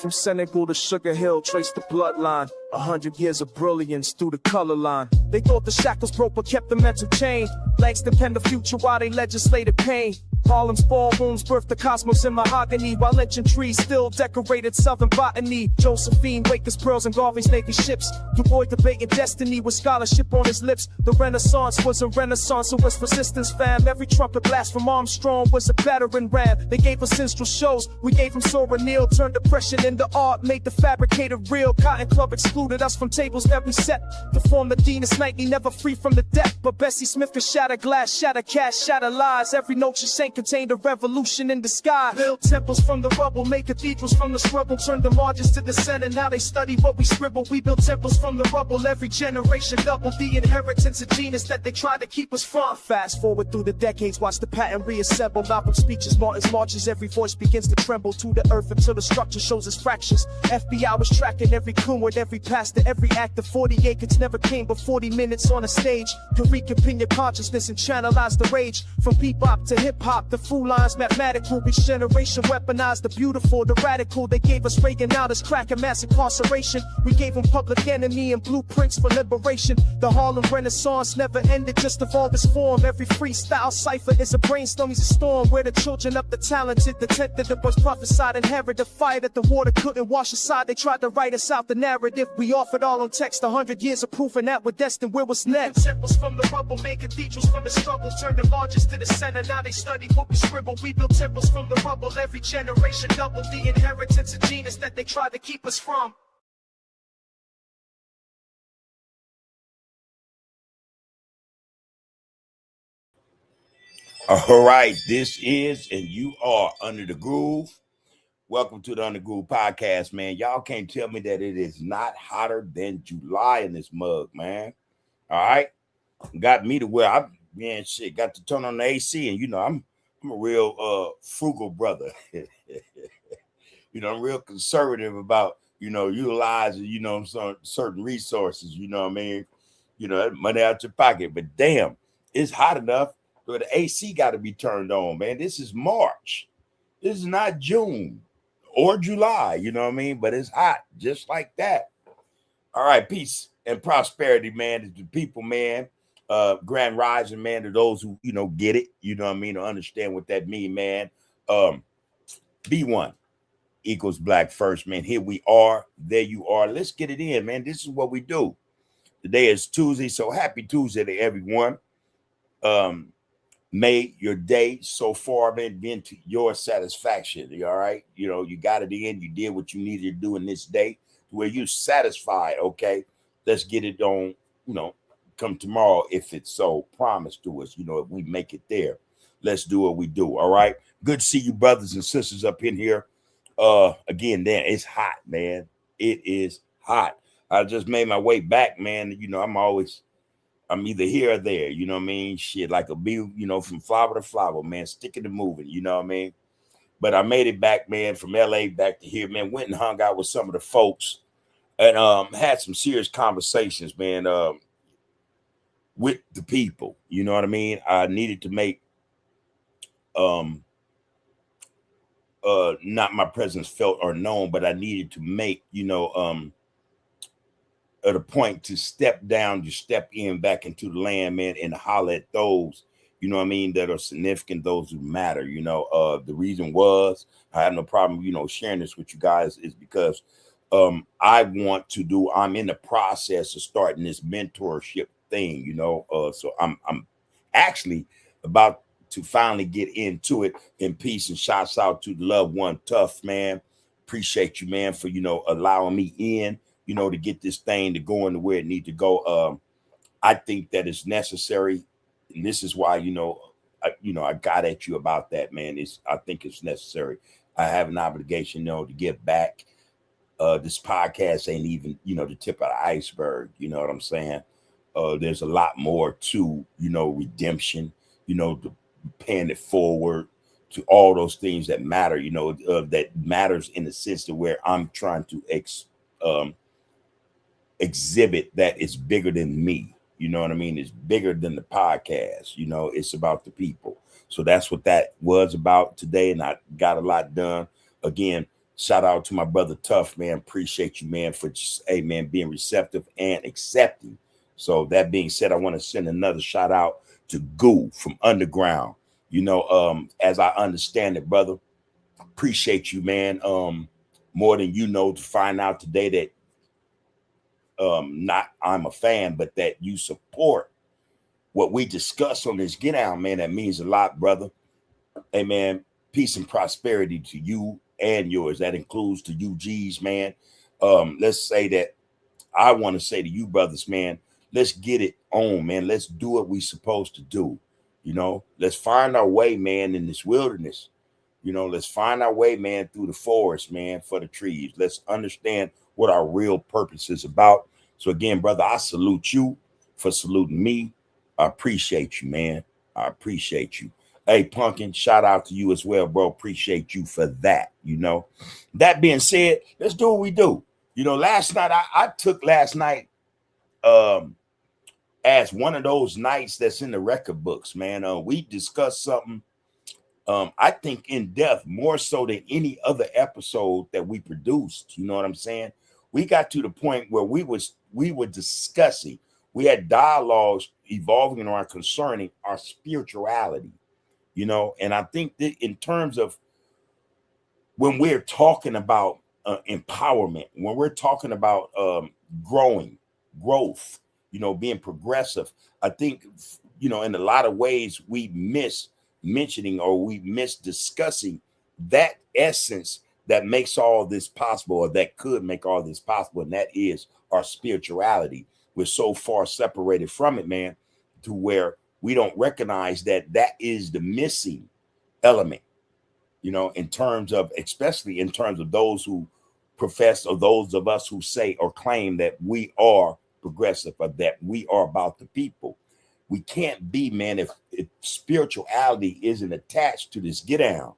From Senegal to Sugar Hill, trace the bloodline. 100 years of brilliance through the color line. They thought the shackles broke but kept the mental chain. Langston penned the future while they legislated pain. Harlem's ballrooms birthed the cosmos in mahogany, while lynching trees still decorated southern botany. Josephine, Wakers, pearls, and Garvey's Navy ships. Du Bois debating destiny with scholarship on his lips. The Renaissance was a renaissance, it was resistance, fam. Every trumpet blast from Armstrong was a battering ram. They gave us minstrel shows, we gave them Sora Neal. Turned depression into art, made the fabricated real. Cotton Club excluded us from tables every set. To form the Venus nightly, never free from the debt. But Bessie Smith could shatter glass, shatter cash, shatter lies. Every note she sang contained a revolution in the sky. Build temples from the rubble, make cathedrals from the scrubble. Turned the margins to the center, now they study what we scribble. We built temples from the rubble, every generation double the inheritance of genius that they tried to keep us from. Fast forward through the decades, watch the pattern reassemble. Malcolm's speeches, Martin's marches, every voice begins to tremble to the earth until the structure shows its fractures. FBI was tracking every coon with every pastor, every actor. 40 acres never came but 40 minutes on a stage. To reconvene your consciousness and channelize the rage. From bebop to hip-hop, the fool lines mathematical. Each generation weaponized the beautiful, the radical. They gave us Reagan, now there's crack and mass incarceration. We gave them Public Enemy and blueprints for liberation. The Harlem Renaissance never ended, just evolved its form. Every freestyle cipher is a brainstorm, is a storm. Where the children of the talented, the tenth that was prophesied, inherit the fire that the water couldn't wash aside. They tried to write us out the narrative. We offered all on text, 100 years of proof, and that we're destined. Where was next? Temples from the rubble, made cathedrals from the struggle. Turned the largest to the center, now they study what we scribble. We built temples from the rubble, every generation double the inheritance of genius that they tried to keep us from. All right, this is, and you are Under the Groove. Welcome to the Under the Groove podcast, man. Y'all can't tell me that it is not hotter than July in this mug, man. All right, got me to where I, man, shit, got to turn on the AC, and you know I'm a real frugal brother. You know, I'm real conservative about, you know, utilizing, you know, some certain resources. You know what I mean? You know, money out your pocket, but damn, it's hot enough. So the AC got to be turned on, man. This is March. This is not June or July, you know what I mean? But it's hot, just like that. All right, peace and prosperity, man, to the people, man. Grand rising, man, to those who, you know, get it, you know what I mean, to understand what that mean, man. B1 equals black first, man. Here we are. There you are. Let's get it in, man. This is what we do. Today is Tuesday, so happy Tuesday to everyone. May your day so far been to your satisfaction. All right. You know, you got it in, you did what you needed to do in this day to where you're satisfied. Okay. Let's get it on, you know, come tomorrow if it's so promised to us. You know, if we make it there, let's do what we do. All right. Good to see you, brothers and sisters, up in here. Again, then it's hot, man. It is hot. I just made my way back, man. You know, I'm either here or there, you know what I mean? Shit, like a bee, you know, from flower to flower, man, sticking and moving, you know what I mean? But I made it back, man, from LA back to here, man. Went and hung out with some of the folks and had some serious conversations, man, with the people, you know what I mean? I needed to make not my presence felt or known, but I needed to make, you know, at a point to step down, to step in back into the land, man, and holler at those, you know what I mean, that are significant, those who matter, you know. The reason was, I have no problem, you know, sharing this with you guys, is because I'm in the process of starting this mentorship thing, you know. So I'm actually about to finally get into it in peace, and shouts out to the loved one, Tough, man. Appreciate you, man, for, you know, allowing me in, you know, to get this thing to go into where it needs to go. I think that it's necessary. And this is why, you know, I got at you about that, man. I think it's necessary. I have an obligation, you know, to give back. This podcast ain't even, you know, the tip of the iceberg. You know what I'm saying? There's a lot more to, you know, redemption, you know, to paying it forward, to all those things that matter, you know, that matters in the sense to where I'm trying to exhibit that it's bigger than me. You know what I mean? It's bigger than the podcast. You know, it's about the people. So that's what that was about today. And I got a lot done. Again, Shout out to my brother Tough, man. Appreciate you, man, for just, hey, man, being receptive and accepting. So that being said, I want to send another shout out to Goo from Underground. As I understand it, brother, appreciate you, man. More than you know, to find out today that not I'm a fan, but that you support what we discuss on this Get Out, man. That means a lot, brother. Hey, man, peace and prosperity to you and yours. That includes to you, G's, man. Let's say that I want to say to you, brothers, man, let's get it on, man. Let's do what we supposed to do. Let's find our way, man, in this wilderness. Let's find our way, man, through the forest, man, for the trees. Let's understand what our real purpose is about. So again, brother, I salute you for saluting me. I appreciate you, man. I appreciate you. Hey, Pumpkin, shout out to you as well, bro. Appreciate you for that. That being said, let's do what we do. Last night, I took last night as one of those nights that's in the record books, man. We discussed something, I think, in depth, more so than any other episode that we produced. You know what I'm saying? We got to the point where we were discussing, we had dialogues evolving around concerning our spirituality. And I think that in terms of when we're talking about empowerment, when we're talking about growth, being progressive, I think, in a lot of ways we miss mentioning or we miss discussing that essence that makes all this possible, or that could make all this possible, and that is our spirituality. We're so far separated from it, man, to where we don't recognize that is the missing element, in terms of, especially in terms of those who profess, or those of us who say or claim that we are progressive, or that we are about the people. We can't be, man, if spirituality isn't attached to this get down.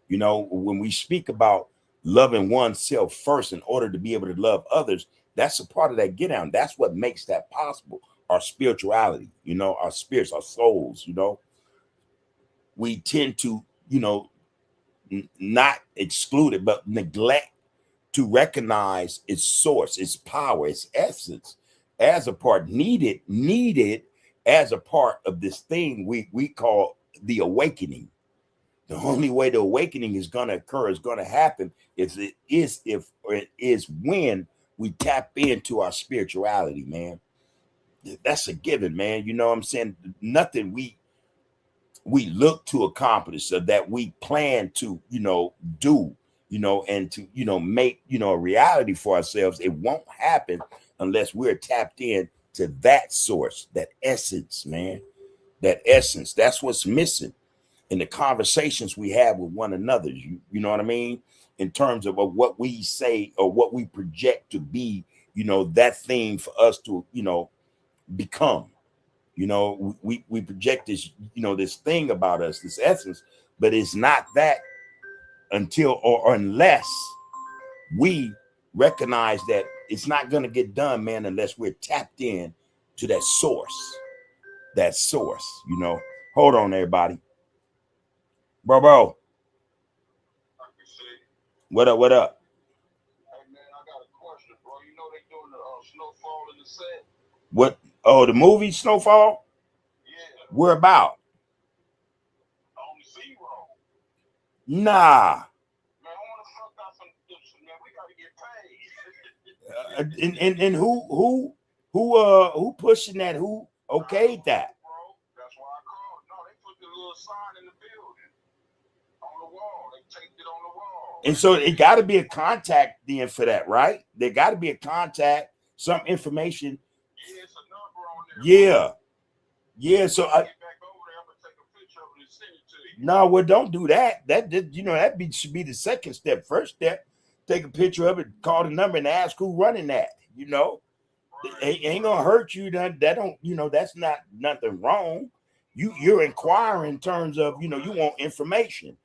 When we speak about loving oneself first in order to be able to love others, that's a part of that get down. That's what makes that possible. Our spirituality, our spirits, our souls, we tend to, not exclude it, but neglect to recognize its source, its power, its essence as a part needed as a part of this thing we call the awakening. The only way the awakening is going to occur, is going to happen, is when we tap into our spirituality, man. That's a given, man. You know what I'm saying? Nothing we look to accomplish, or that we plan to, do, and to, make, a reality for ourselves. It won't happen unless we're tapped in to that source, that essence, man. That essence. That's what's missing in the conversations we have with one another. You know what I mean? In terms of what we say or what we project to be, that thing for us to, become. We project this, this thing about us, this essence, but it's not that until or unless we recognize that it's not going to get done, man, unless we're tapped in to that source. That source, Hold on, everybody. Bro. What up? Hey, man, I got a question, bro. They doing the snowfall in the set? What? Oh, the movie Snowfall? Yeah. We're about. On zero. Nah. Man, I want to fuck out some man. We got to get paid. And who pushing that? Who okayed that? Bro, that's why I called. No, they put the little sign in the building on the wall. They taped it on the wall. And so it got to be a contact then for that, right? There got to be a contact, some information. Yeah, it's a number on there. Yeah. So I get back over there. I'm gonna take a picture of it and send it to you. No, well, don't do that. That should be the second step. First step, take a picture of it, call the number, and ask who running that. Right. It ain't gonna hurt you. That don't, that's not nothing wrong. You're inquiring in terms of, you want information.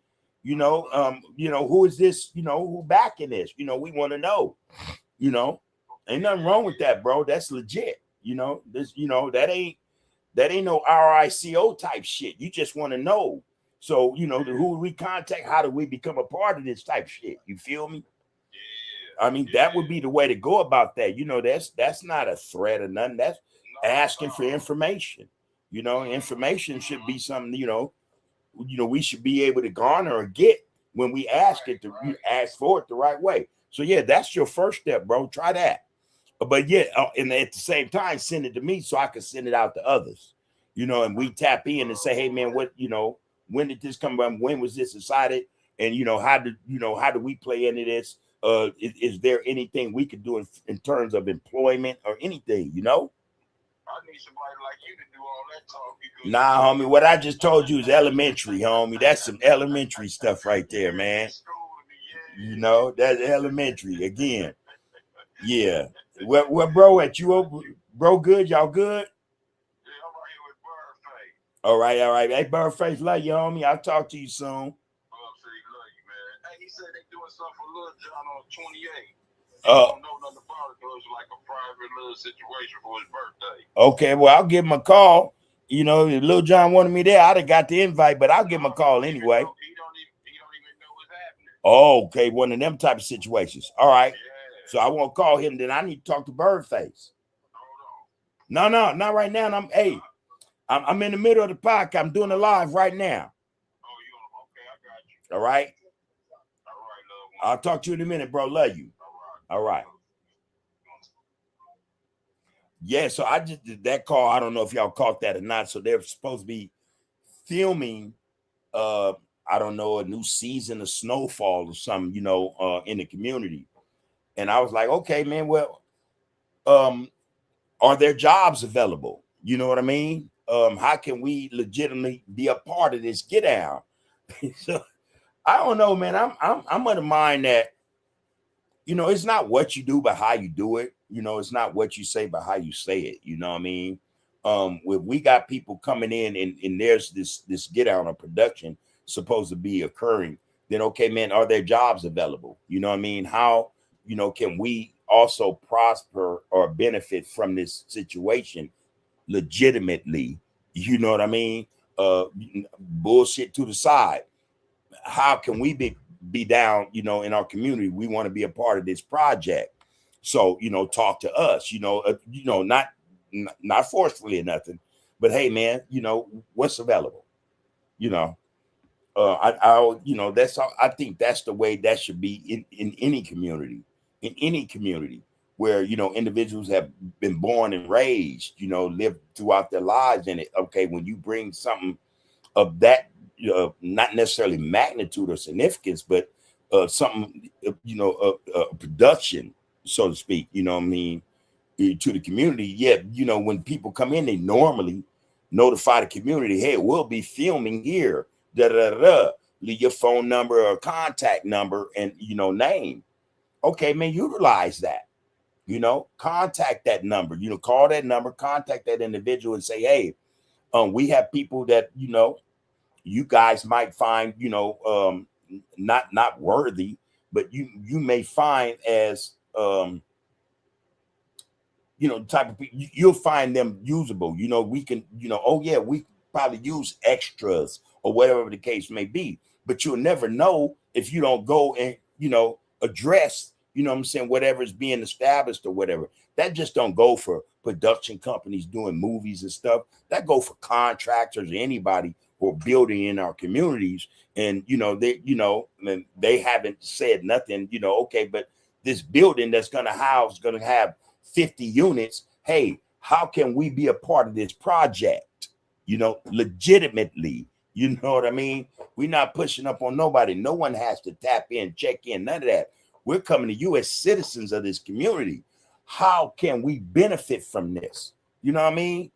Who is this? Who backing this? We want to know. Ain't nothing wrong with that, bro. That's legit. That ain't no RICO type shit. You just want to know. So, who do we contact? How do we become a part of this type shit? You feel me? I mean, that would be the way to go about that. That's not a threat or nothing. That's asking for information. Information should be something, we should be able to garner or get when we ask it to ask for it the right way. So yeah, that's your first step, bro. Try that. But yeah, and at the same time, send it to me so I can send it out to others. And we tap in and say, hey man, when did this come from? When was this decided? And how do we play into this? Is there anything we could do in terms of employment or anything? I need somebody like you to do all that talk. Nah, homie, what I just told you is elementary, homie. That's some elementary stuff right there, man. That's elementary again. Yeah. Where bro at? You bro good? Y'all good? Yeah, I'm right here with Birdface. All right. Hey, Birdface, love you, homie. I'll talk to you soon. Birdface, love you, man. Hey, he said they doing something for Lil Jon on 28. I don't know nothing about it, because it's like a private little situation for his birthday. Okay, well, I'll give him a call. If Lil Jon wanted me there, I'd have got the invite, but I'll give him a call anyway. He don't even know what's happening. Okay, one of them type of situations. All right. Yeah. So I won't call him. Then I need to talk to Birdface. Hold on. No, not right now. I'm in the middle of the podcast. I'm doing a live right now. Oh, okay? I got you. All right. All right, love. I'll talk to you in a minute, bro. Love you. All right. Yeah, so I just did that call. I don't know if y'all caught that or not. So they're supposed to be filming I don't know, a new season of Snowfall or something, in the community. And I was like, okay, man, well, are there jobs available? You know what I mean? How can we legitimately be a part of this get down? So I don't know, man. I'm of the mind that, it's not what you do, but how you do it. It's not what you say, but how you say it. You know what I mean? We got people coming in and there's this get down of production supposed to be occurring, then okay, man, are there jobs available? You know what I mean? How, can we also prosper or benefit from this situation legitimately? You know what I mean? Bullshit to the side. How can we be down, in our community? We want to be a part of this project. So, talk to us, not forcefully or nothing, but hey, man, what's available? That's all. I think that's the way that should be in any community where, individuals have been born and raised, lived throughout their lives in it. Okay. When you bring something of that, not necessarily magnitude or significance, but something, production, so to speak, to the community. Yeah. When people come in, they normally notify the community, hey, we'll be filming here. Leave your phone number or contact number and name. Okay, man, utilize that. Contact that number. Call that number, contact that individual and say, hey, we have people that you guys might find not worthy, but you may find as type of people, you'll find them usable. We can we probably use extras or whatever the case may be, but you'll never know if you don't go and address whatever is being established or whatever. That just don't go for production companies doing movies and stuff. That go for contractors or anybody who are building in our communities. And they haven't said nothing, okay, but this building that's gonna have 50 units. Hey, how can we be a part of this project? Legitimately, you know what I mean? We're not pushing up on nobody. No one has to tap in, check in, none of that. We're coming to you as citizens of this community. How can we benefit from this? You know what I mean?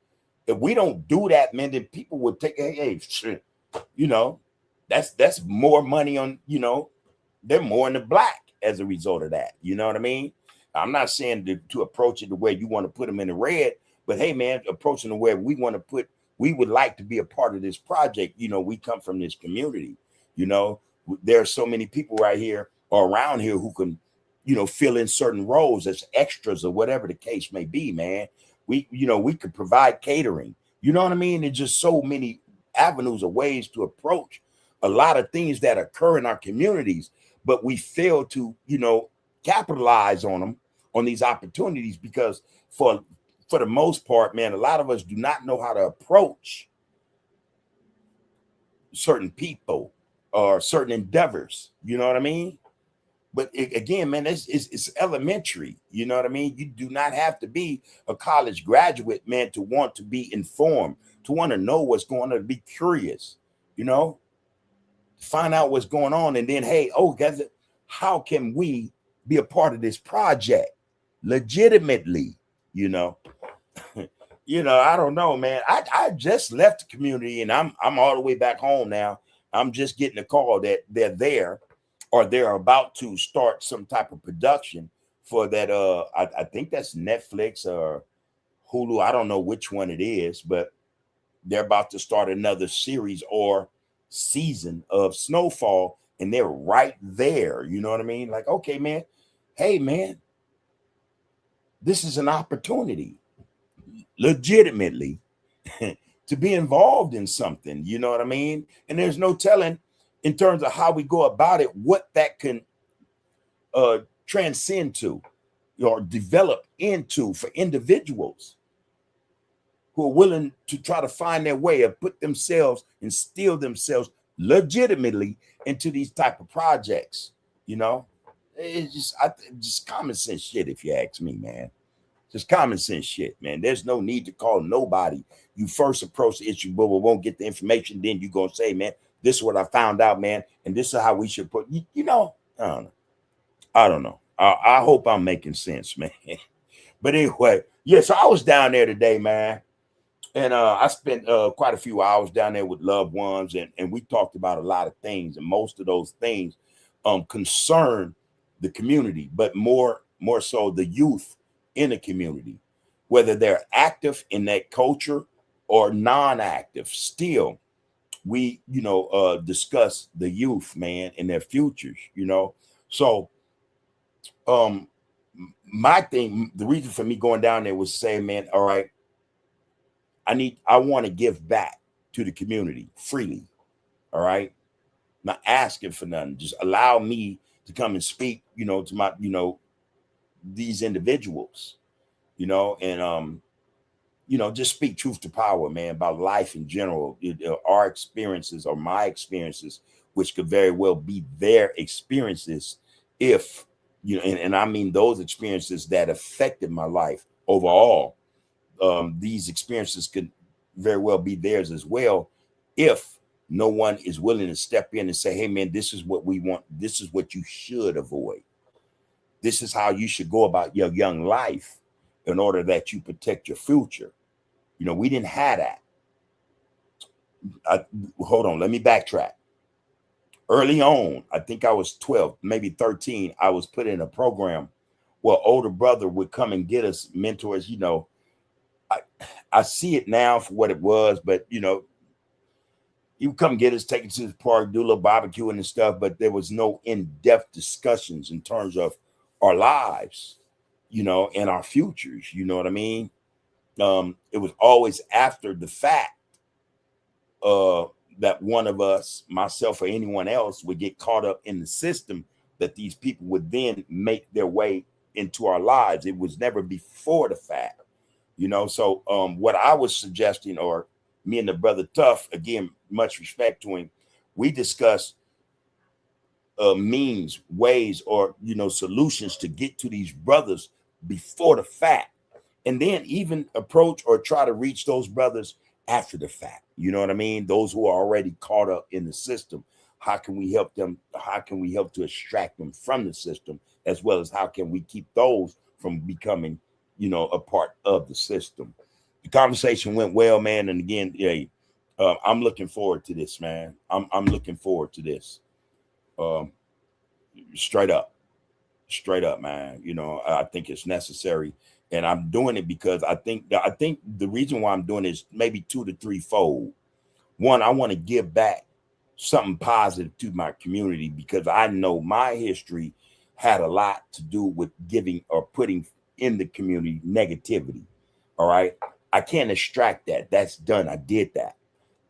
If we don't do that, man, then people would take, hey, shit, that's more money on, they're more in the black as a result of that. You know what I mean? I'm not saying to approach it the way you want to put them in the red, but hey, man, approaching the way we would like to be a part of this project. We come from this community. There are so many people right here or around here who can, fill in certain roles as extras or whatever the case may be, man. We could provide catering. You know what I mean? There's just so many avenues or ways to approach a lot of things that occur in our communities, but we fail to, capitalize on them, on these opportunities, because for the most part, man, a lot of us do not know how to approach certain people or certain endeavors. You know what I mean? But again, man, it's elementary. You know what I mean? You do not have to be a college graduate, man, to want to be informed, to want to know what's going on, to be curious, you know, find out what's going on. And then, hey, oh, guys, how can we be a part of this project legitimately? You know, I don't know, man. I just left the community and I'm all the way back home now. I'm just getting a call that they're there, or they're about to start some type of production for that. I think that's Netflix or Hulu. I don't know which one it is, but they're about to start another series or season of Snowfall, and they're right there. You know what I mean? Like, okay, man, hey, man, this is an opportunity, legitimately, to be involved in something. You know what I mean? And there's no telling, in terms of how we go about it, what that can transcend to or develop into for individuals who are willing to try to find their way or put themselves and steal themselves legitimately into these type of projects. You know, it's just common sense shit, if you ask me, man. Just common sense shit, man. There's no need to call nobody. You first approach the issue, but we won't get the information. Then you're going to say, man, this is what I found out, man. And this is how we should put, you know, I don't know. I hope I'm making sense, man. But anyway, yeah, so I was down there today, man. And I spent quite a few hours down there with loved ones, and we talked about a lot of things. And most of those things concern the community, but more so the youth in the community, whether they're active in that culture or non-active. Still, we, discuss the youth, man, and their futures, So my thing, the reason for me going down there was saying, man, all right, I want to give back to the community freely. All right. Not asking for nothing. Just allow me to come and speak, to my, these individuals, and just speak truth to power, man, about life in general. Our experiences or my experiences, which could very well be their experiences, if and I mean those experiences that affected my life overall. These experiences could very well be theirs as well, if no one is willing to step in and say, hey, man, this is what we want. This is what you should avoid. This is how you should go about your young life in order that you protect your future. We didn't have that. Hold on, let me backtrack. Early on, I think I was 12, maybe 13, I was put in a program where older brother would come and get us mentors. I see it now for what it was, but he would come get us, take us to the park, do a little barbecuing and stuff, but there was no in-depth discussions in terms of our lives, and our futures. You know what I mean? It was always after the fact that one of us, myself or anyone else, would get caught up in the system, that these people would then make their way into our lives. It was never before the fact. So what I was suggesting, or me and the brother Tough, again, much respect to him, we discussed means, ways, or solutions to get to these brothers before the fact, and then even approach or try to reach those brothers after the fact. You know what I mean? Those who are already caught up in the system. How can we help them? How can we help to extract them from the system, as well as how can we keep those from becoming a part of the system? The conversation went well, man. And again, I'm looking forward to this, man. I'm looking forward to this. Straight up, man. I think it's necessary, and I'm doing it because I think the reason why I'm doing it is maybe 2 to 3 fold. One, I want to give back something positive to my community, because I know my history had a lot to do with giving or putting in the community negativity. All right. I can't extract that. That's done. I did that.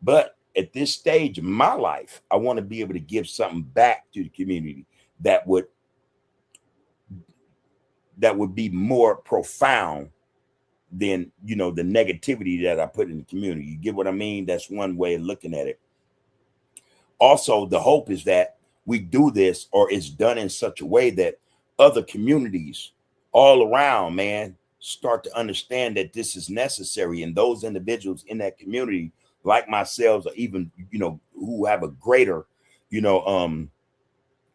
But at this stage of my life, I want to be able to give something back to the community that would that would be more profound than, you know, the negativity that I put in the community. You get what I mean? That's one way of looking at it. Also, the hope is that we do this, or it's done in such a way that other communities all around, man, start to understand that this is necessary. And those individuals in that community, like myself, or even, you know, who have a greater, you know,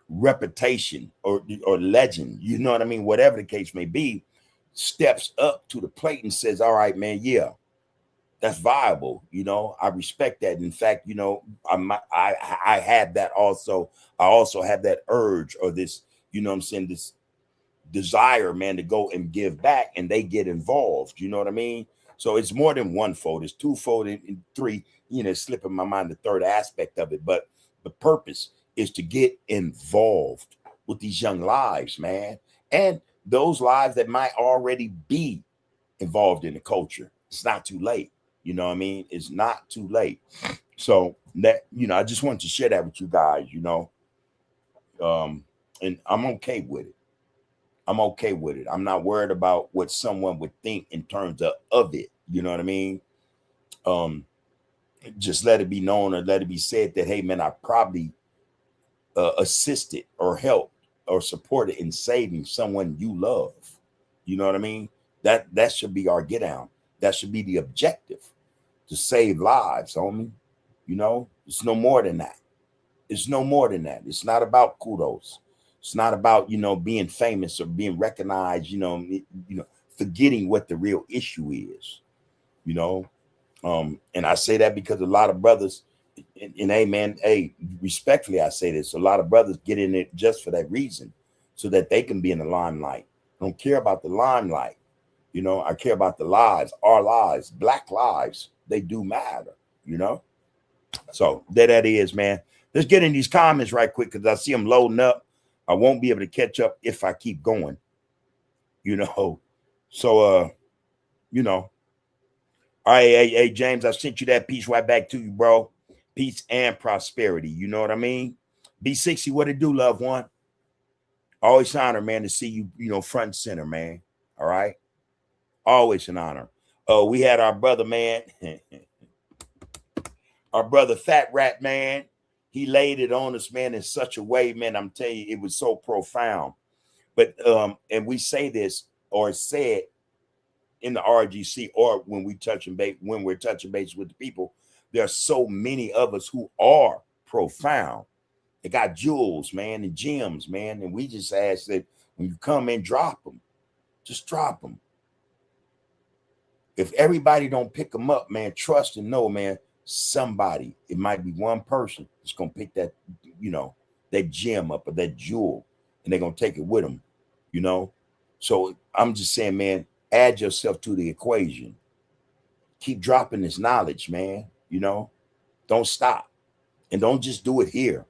reputation or legend, you know what I mean? Whatever the case may be, steps up to the plate and says, all right, man, yeah, that's viable. You know, I respect that. In fact, you know, I had that also. I also have that urge, or this, you know what I'm saying, this desire, man, to go and give back, and they get involved. You know what I mean? So it's more than one fold. It's twofold, and three, you know, slipping my mind the third aspect of it. But the purpose is to get involved with these young lives, man, and those lives that might already be involved in the culture. It's not too late. You know what I mean? It's not too late. So that, you know, I just wanted to share that with you guys, you know. And I'm okay with it. I'm okay with it. I'm not worried about what someone would think in terms of it. You know what I mean? Just let it be known, or let it be said that, hey, man, I probably assisted or helped or supported in saving someone you love. You know what I mean? That should be our get down. That should be the objective, to save lives, homie. You know, it's no more than that. It's no more than that. It's not about kudos. It's not about, you know, being famous or being recognized, you know, forgetting what the real issue is, you know. And I say that because a lot of brothers, and hey, man, hey, respectfully, I say this, a lot of brothers get in it just for that reason, so that they can be in the limelight. I don't care about the limelight. You know, I care about the lives, our lives, black lives. They do matter, you know? So there that is, man. Let's get in these comments right quick, because I see them loading up. I won't be able to catch up if I keep going, you know? So, you know, all right, hey, James, I sent you that piece right back to you, bro. Peace and prosperity. You know what I mean? B60, what it do, loved one? Always honor, man, to see you, you know, front and center, man. All right? Always an honor. Oh, we had our brother, man. Our brother Fat Rat, man. He laid it on us, man, in such a way, man. I'm telling you, it was so profound. But and we say this, or said in the RGC, or when we're touching base with the people, there are so many of us who are profound. They got jewels, man, and gems, man. And we just ask that when you come in, drop them. Just drop them. If everybody don't pick them up, man, trust and know, man, somebody, it might be one person that's going to pick that, you know, that gem up, or that jewel, and they're going to take it with them, you know? So I'm just saying, man, add yourself to the equation. Keep dropping this knowledge, man, you know? Don't stop. And don't just do it here.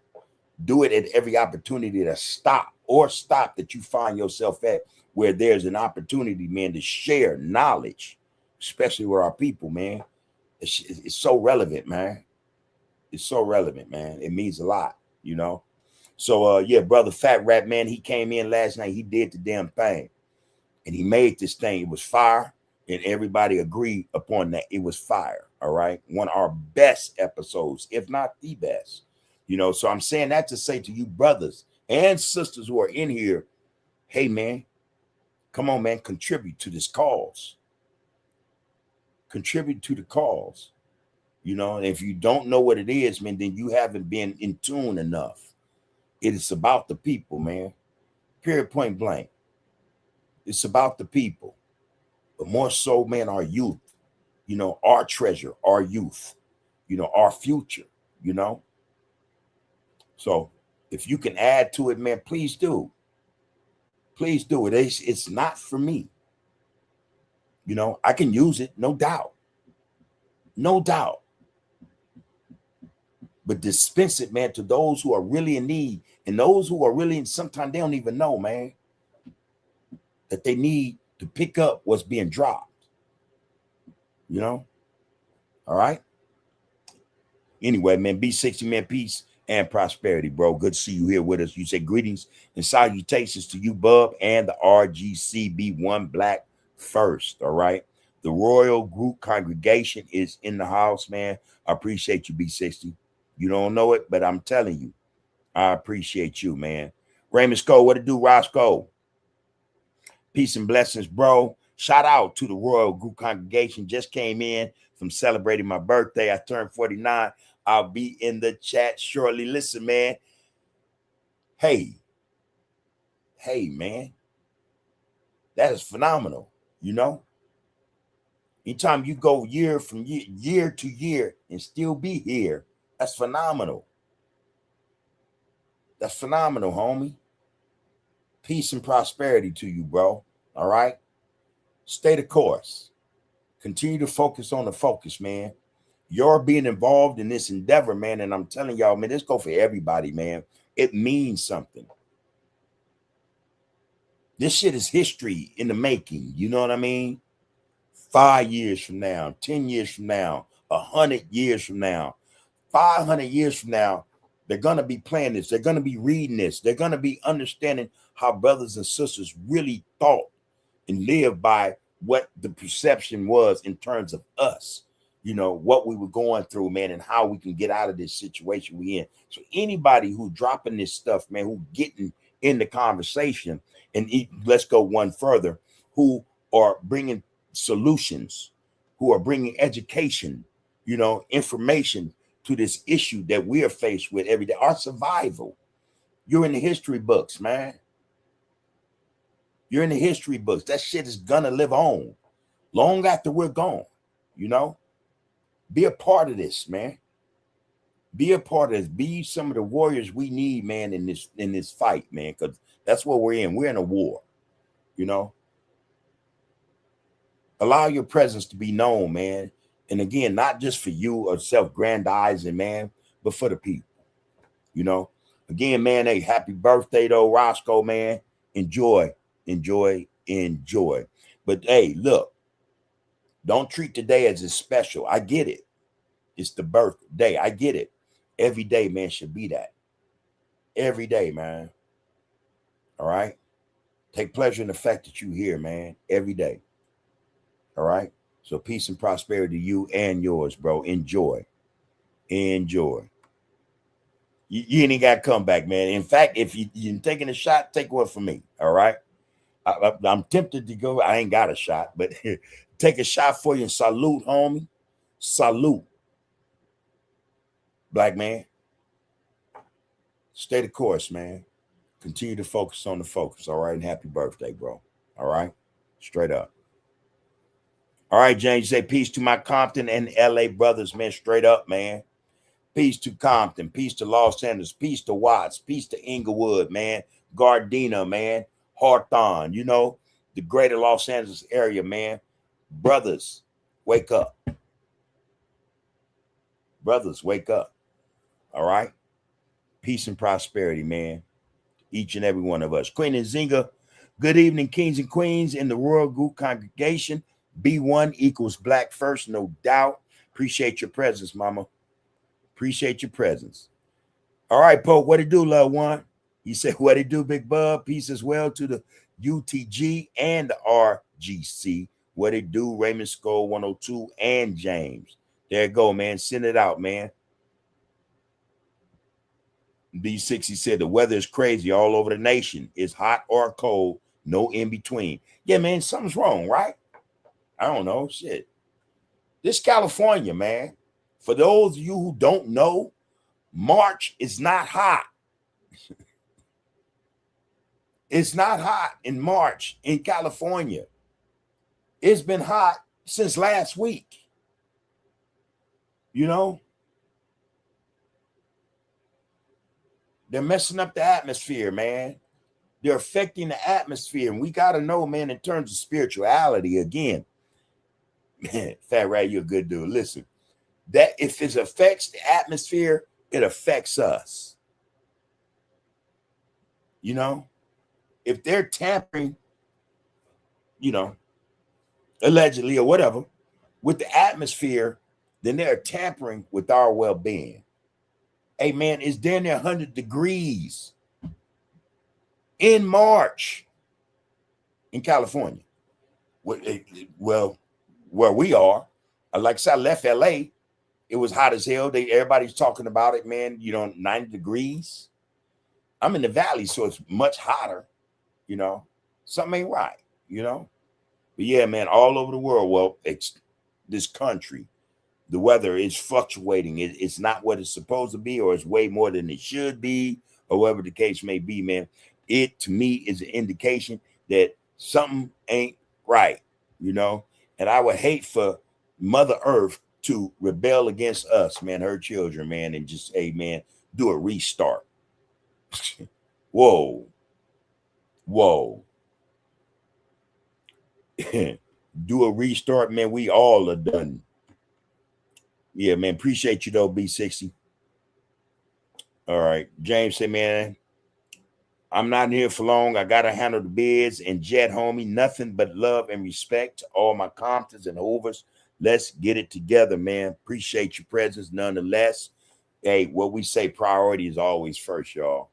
Do it at every opportunity to stop that you find yourself at, where there's an opportunity, man, to share knowledge, especially with our people, man. It's so relevant, man. It's so relevant, man. It means a lot, you know. So yeah, brother Fat Rat, man, he came in last night. He did the damn thing, and he made this thing. It was fire, and everybody agreed upon that. It was fire. All right, one of our best episodes, if not the best, you know. So I'm saying that to say to you, brothers and sisters who are in here, hey, man, come on, man, contribute to this cause. Contribute to the cause, you know. And if you don't know what it is, man, then you haven't been in tune enough. It is about the people, man. Period, point blank. It's about the people, but more so, man, our youth, you know, our treasure, our youth, you know, our future, you know. So if you can add to it, man, please do. Please do it. It's not for me. You know, I can use it, no doubt. No doubt. But dispense it, man, to those who are really in need, and those who are really, sometimes they don't even know, man, that they need to pick up what's being dropped. You know? All right. Anyway, man, B60, man, peace and prosperity, bro. Good to see you here with us. You say greetings and salutations to you, Bub, and the RGCB1 Black First. All right. The Royal Group congregation is in the house, man. I appreciate you, B60. You don't know it, but I'm telling you, I appreciate you, man. Raymond Sco, what it do, Roscoe? Peace and blessings, bro. Shout out to the Royal Group congregation. Just came in from celebrating my birthday. I turned 49. I'll be in the chat shortly. Listen, man. Hey, man. That is phenomenal. You know, anytime you go year to year and still be here, that's phenomenal. That's phenomenal, homie. Peace and prosperity to you, bro. All right. Stay the course. Continue to focus on the focus, man. You're being involved in this endeavor, man. And I'm telling y'all, man, this go for everybody, man. It means something. This shit is history in the making. You know what I mean? 5 years from now, 10 years from now, 100 years from now, 500 years from now, they're going to be playing this. They're going to be reading this. They're going to be understanding how brothers and sisters really thought and lived by what the perception was in terms of us, you know, what we were going through, man, and how we can get out of this situation we in. So anybody who dropping this stuff, man, who getting in the conversation, and let's go one further, who are bringing solutions, who are bringing education, you know, information to this issue that we are faced with every day, our survival. You're in the history books, man. You're in the history books. That shit is gonna live on long after we're gone. You know, be a part of this, man. Be a part of this. Be some of the warriors we need, man, in this fight, man, because that's what we're in. We're in a war, you know. Allow your presence to be known, man. And again, not just for you or self-grandizing, man, but for the people, you know. Again, man, hey, happy birthday, though, Roscoe, man. Enjoy. But hey, look, don't treat today as a special. I get it. It's the birthday. I get it. Every day, man, should be that. Every day, man. All right. Take pleasure in the fact that you're here, man. Every day. All right. So peace and prosperity to you and yours, bro. Enjoy. You ain't got to come back, man. In fact, if you're taking a shot, take one from me. All right. I'm tempted to go. I ain't got a shot, but take a shot for you and salute, homie. Salute. Black man. Stay the course, man. Continue to focus on the focus. All right. And happy birthday, bro. All right. Straight up. All right, James, you say peace to my Compton and LA brothers, man. Straight up, man. Peace to Compton. Peace to Los Angeles. Peace to Watts. Peace to Inglewood, man. Gardena, man. Hawthorne, you know, the greater Los Angeles area, man. Brothers, wake up. Brothers, wake up. All right. Peace and prosperity, man. Each and every one of us. Queen and Zinga, good evening, kings and queens in the Royal Group congregation. B1 equals Black First, no doubt. Appreciate your presence, mama. Appreciate your presence. All right, Pope, what it do, loved one? He said, what it do, Big Bub? Peace as well to the UTG and the RGC. What it do, Raymond Skull 102 and James. There you go, man. Send it out, man. B60 said the weather is crazy all over the nation. It's hot or cold, no in between. Yeah, man, something's wrong, right? I don't know. Shit. This California, man. For those of you who don't know, March is not hot. It's not hot in March in California. It's been hot since last week. You know? They're messing up the atmosphere, man. They're affecting the atmosphere. And we got to know, man, in terms of spirituality, again, man, Fat Rat, you're a good dude. Listen, that if it affects the atmosphere, it affects us. You know, if they're tampering, you know, allegedly or whatever, with the atmosphere, then they're tampering with our well-being. Hey man, it's down there 100 degrees in March in California. Well, where we are, like I said, I left LA. It was hot as hell. Everybody's talking about it, man. 90 degrees. I'm in the valley, so it's much hotter. Something ain't right. But yeah, man, all over the world. Well, it's this country. The weather is fluctuating. It's not what it's supposed to be, or it's way more than it should be, or whatever the case may be, man. It, to me, is an indication that something ain't right, And I would hate for Mother Earth to rebel against us, man, her children, man, and just, hey, man, do a restart. Whoa. Do a restart, man. We all are done. Yeah, man. Appreciate you though, B60. All right. James said, man, I'm not here for long. I gotta handle the bids and jet, homie. Nothing but love and respect to all my Comptons and Hoovers. Let's get it together, man. Appreciate your presence nonetheless. Hey, what we say, priority is always first, y'all.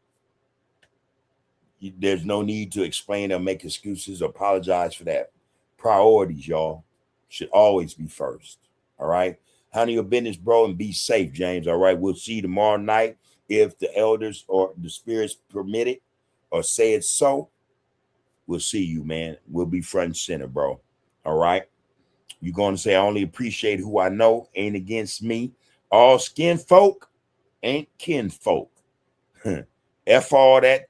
There's no need to explain or make excuses or apologize for that. Priorities, y'all, should always be first. All right. Handle your business, bro, and be safe, James. All right. We'll see you tomorrow night if the elders or the spirits permit it or say it's so. We'll see you, man. We'll be front and center, bro. All right. You're going to say, I only appreciate who I know, ain't against me. All skin folk ain't kin folk. F all that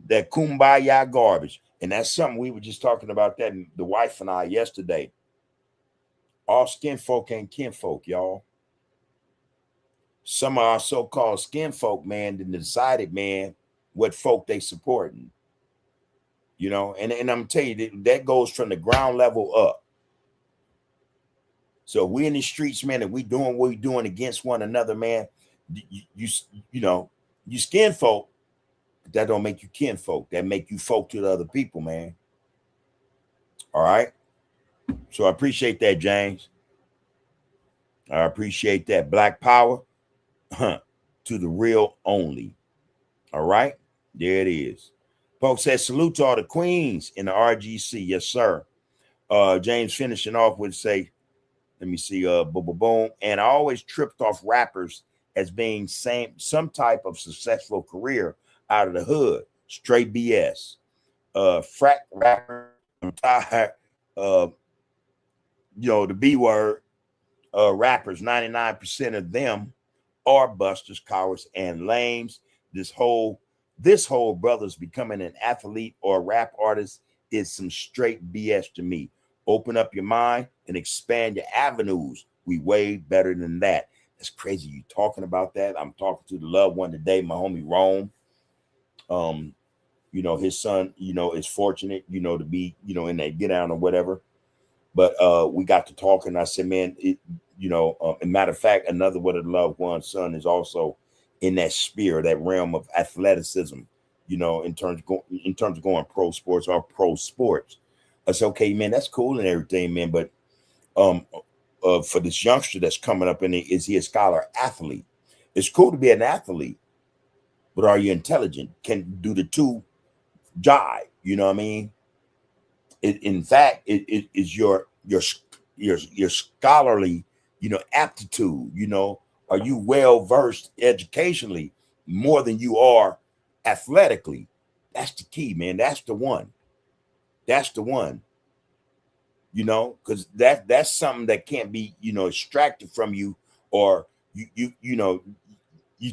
kumbaya garbage. And that's something we were just talking about that, the wife and I, yesterday. All skin folk ain't kin folk, y'all. Some of our so-called skin folk, man, then decided, man, what folk they supporting. And I'm telling you, that goes from the ground level up. So we in the streets, man, and we doing what we doing against one another, man. You skin folk, but that don't make you kin folk. That make you folk to the other people, man. All right. So I appreciate that, James. I appreciate that. Black power to the real only. All right. There it is. Folks said salute to all the queens in the RGC. Yes, sir. James finishing off with say, let me see, boom, boom, boom. And I always tripped off rappers as being some type of successful career out of the hood. Straight BS. Frat rapper, I'm tired. The B word. Rappers, 99% of them are busters, cowards, and lames. This whole brothers becoming an athlete or a rap artist is some straight BS to me. Open up your mind and expand your avenues. We way better than that. That's crazy you talking about that. I'm talking to the loved one today, my homie Rome. His son, is fortunate, to be, in that get down or whatever. But we got to talking. I said, man, a matter of fact, another one of the loved one's son is also in that sphere, that realm of athleticism, in terms of going pro sports or pro sports. I said, okay, man, that's cool and everything, man. But for this youngster that's coming up in it, is he a scholar athlete? It's cool to be an athlete, but are you intelligent? Can do the two jive? You know what I mean? In fact, it is your scholarly, aptitude. Are you well versed educationally more than you are athletically? That's the key, man. That's the one. Because that's something that can't be, extracted from you, or you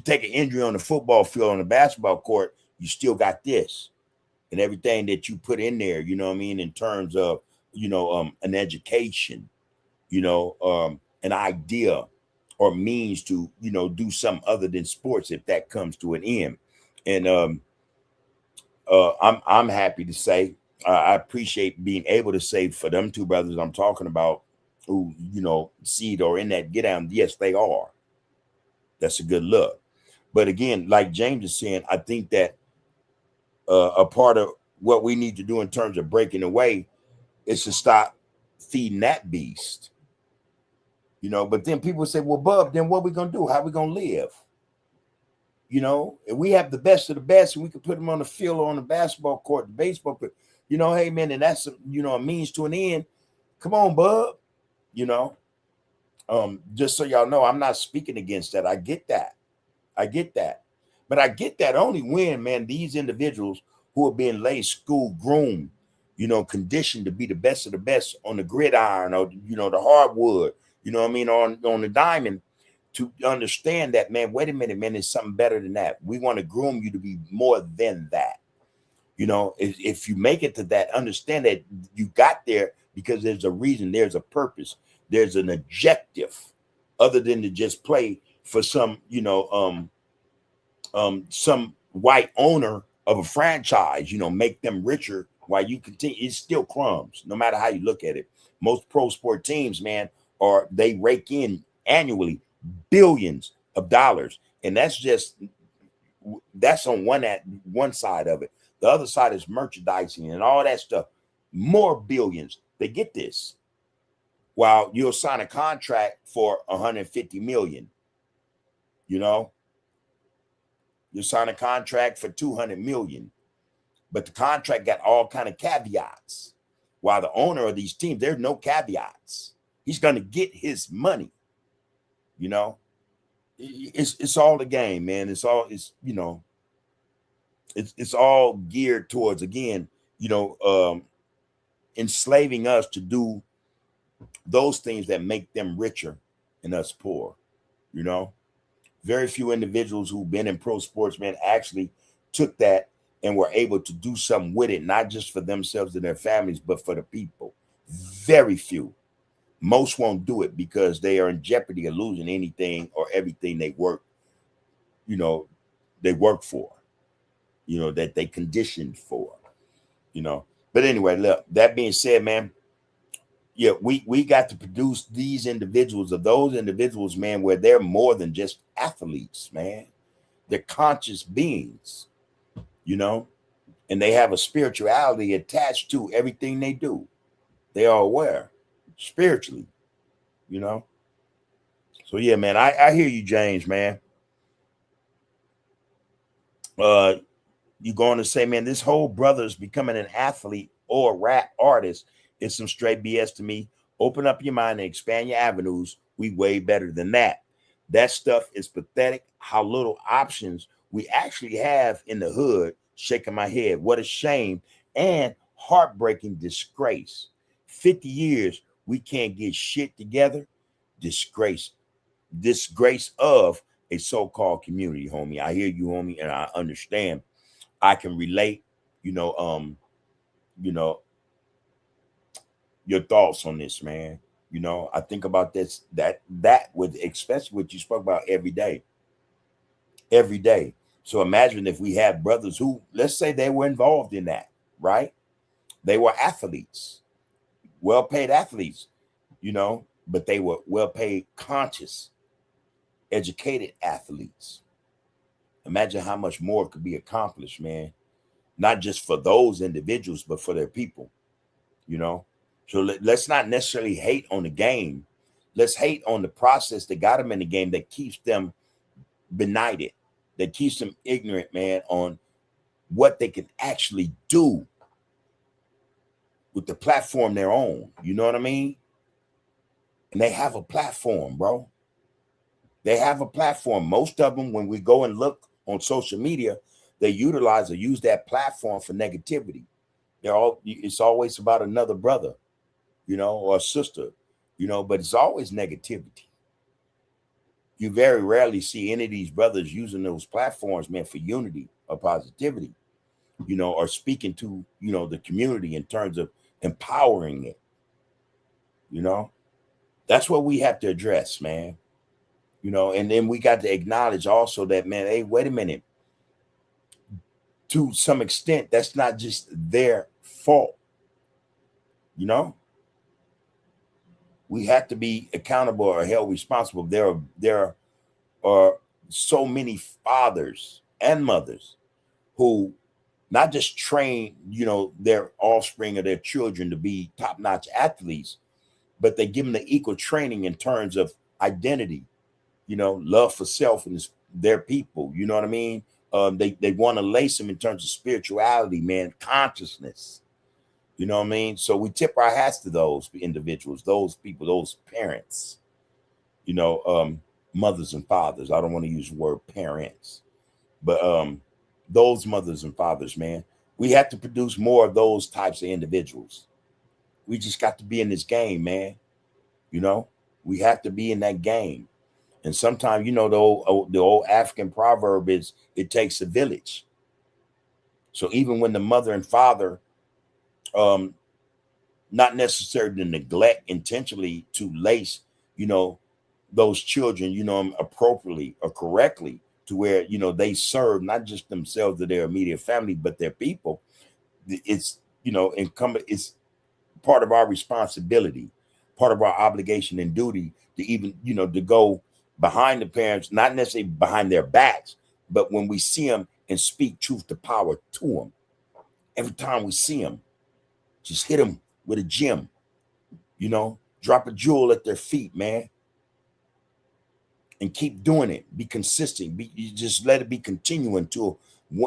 take an injury on the football field, on the basketball court, you still got this. And everything that you put in there, in terms of, an education, an idea or means to, do something other than sports, if that comes to an end. And I'm happy to say, I appreciate being able to say for them two brothers I'm talking about who, seed or in that get down. Yes, they are. That's a good look. But again, like James is saying, I think that a part of what we need to do in terms of breaking away is to stop feeding that beast. But then people say, well, Bub, then what we going to do? How we going to live? You know, and we have the best of the best, and we can put them on the field or on the basketball court, the baseball court. You know, hey man, and that's a means to an end. Come on, bub. You know, just so y'all know, I'm not speaking against that. I get that. I get that. But I get that only when, man, these individuals who are being laid school groomed, conditioned to be the best of the best on the gridiron or, the hardwood, you know what I mean, on the diamond, to understand that, man, wait a minute, man, there's something better than that. We want to groom you to be more than that. If you make it to that, understand that you got there because there's a reason, there's a purpose, there's an objective other than to just play for some white owner of a franchise, make them richer while you continue. It's still crumbs, no matter how you look at it. Most pro sport teams, man, they rake in annually billions of dollars, and that's on one side of it. The other side is merchandising and all that stuff. More billions. They get this. While you'll sign a contract for 150 million, you sign a contract for 200 million, but the contract got all kind of caveats. While the owner of these teams, there's no caveats. He's going to get his money. It's all the game, man. It's all geared towards, again, enslaving us to do those things that make them richer and us poor. Very few individuals who've been in pro sports, man, actually took that and were able to do something with it, not just for themselves and their families, but for the people. Very few. Most won't do it because they are in jeopardy of losing anything or everything they work for, that they conditioned for, But anyway, look, that being said, man, yeah, we got to produce these individuals, man, where they're more than just athletes, man. They're conscious beings, and they have a spirituality attached to everything they do. They are aware spiritually, So yeah, man, I hear you, James, man. You going to say, man, this whole brother's becoming an athlete or a rap artist is some straight BS to me. Open up your mind and expand your avenues. We way better than that. That stuff is pathetic. How little options we actually have in the hood. Shaking my head. What a shame and heartbreaking disgrace. 50 years, we can't get shit together. Disgrace of a so-called community, homie. I hear you, homie, and I understand. I can relate, your thoughts on this, man. I think about this, that with especially what you spoke about every day. So imagine if we had brothers who, let's say they were involved in that, right? They were athletes, well-paid athletes, but they were well-paid, conscious, educated athletes. Imagine how much more could be accomplished, man. Not just for those individuals, but for their people, So let's not necessarily hate on the game. Let's hate on the process that got them in the game, that keeps them benighted, that keeps them ignorant, man, on what they can actually do with the platform they're on. You know what I mean? And they have a platform, bro. They have a platform. Most of them, when we go and look on social media, they utilize or use that platform for negativity. It's always about another brother, or sister, but it's always negativity. You very rarely see any of these brothers using those platforms, man, for unity or positivity, or speaking to, the community in terms of empowering it. That's what we have to address, man. And then we got to acknowledge also that, man, hey, wait a minute. To some extent, that's not just their fault. We have to be accountable or held responsible. There are so many fathers and mothers who not just train, their offspring or their children to be top-notch athletes, but they give them the equal training in terms of identity, love for self and their people. You know what I mean? They want to lace them in terms of spirituality, man, consciousness. You know what I mean? So we tip our hats to those individuals, those people, those parents, you know, mothers and fathers. I don't want to use the word parents, but those mothers and fathers, man, we have to produce more of those types of individuals. We just got to be in this game, man. You know, we have to be in that game. And sometimes, you know, the old African proverb is it takes a village. So even when the mother and father, not necessarily to neglect intentionally to lace, you know, those children, you know, appropriately or correctly to where, you know, they serve not just themselves or their immediate family, but their people. It's, you know, incumbent, it's part of our responsibility, part of our obligation and duty to even, you know, to go behind the parents, not necessarily behind their backs, but when we see them and speak truth to power to them. Every time we see them, just hit them with a gem, you know, drop a jewel at their feet, man. And keep doing it. Be consistent. You just let it be continuing to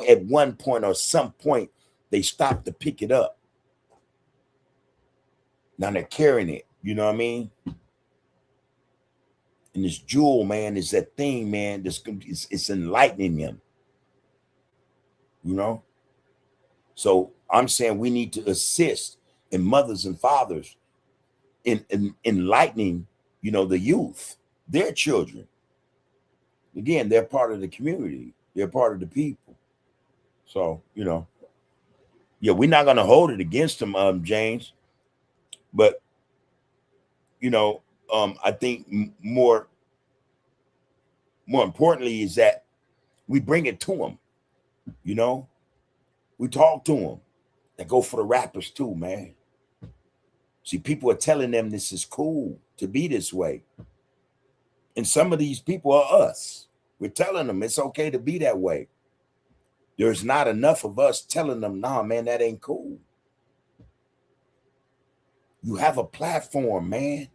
at one point or some point they stop to pick it up. Now they're carrying it. You know what I mean? And this jewel, man, is that thing, man. It's enlightening them. You know. So I'm saying we need to assist in mothers and fathers in enlightening, you know, the youth, their children. Again, they're part of the community. They're part of the people. So, you know, yeah, we're not going to hold it against them, James. But, you know, I think more importantly is that we bring it to them. You know, we talk to them. That go for the rappers too, man. See, people are telling them this is cool to be this way. And some of these people are us. We're telling them it's okay to be that way. There's not enough of us telling them, nah, man, that ain't cool. You have a platform, man.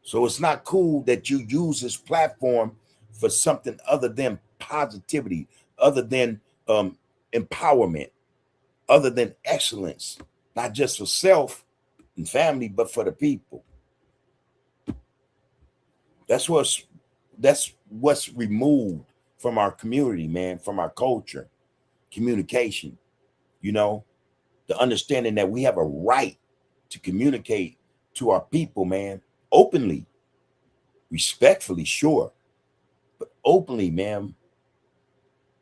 So it's not cool that you use this platform for something other than positivity, other than empowerment, other than excellence, not just for self and family, but for the people. That's what's removed from our community, man, from our culture, communication, you know, the understanding that we have a right to communicate to our people, man, openly, respectfully, sure, but openly, man,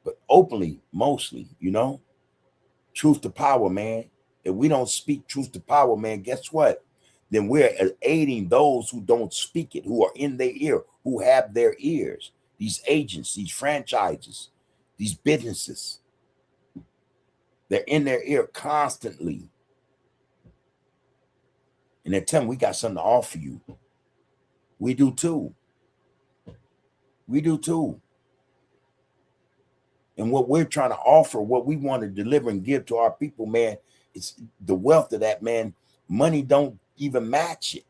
but openly, mostly, you know, truth to power, man. If we don't speak truth to power, man, guess what? Then we're aiding those who don't speak it, who are in their ear, who have their ears, these agents, these franchises, these businesses. They're in their ear constantly. And they're telling we got something to offer you. We do too. We do too. And what we're trying to offer, what we want to deliver and give to our people, man, it's the wealth of that, man. Money don't even match it.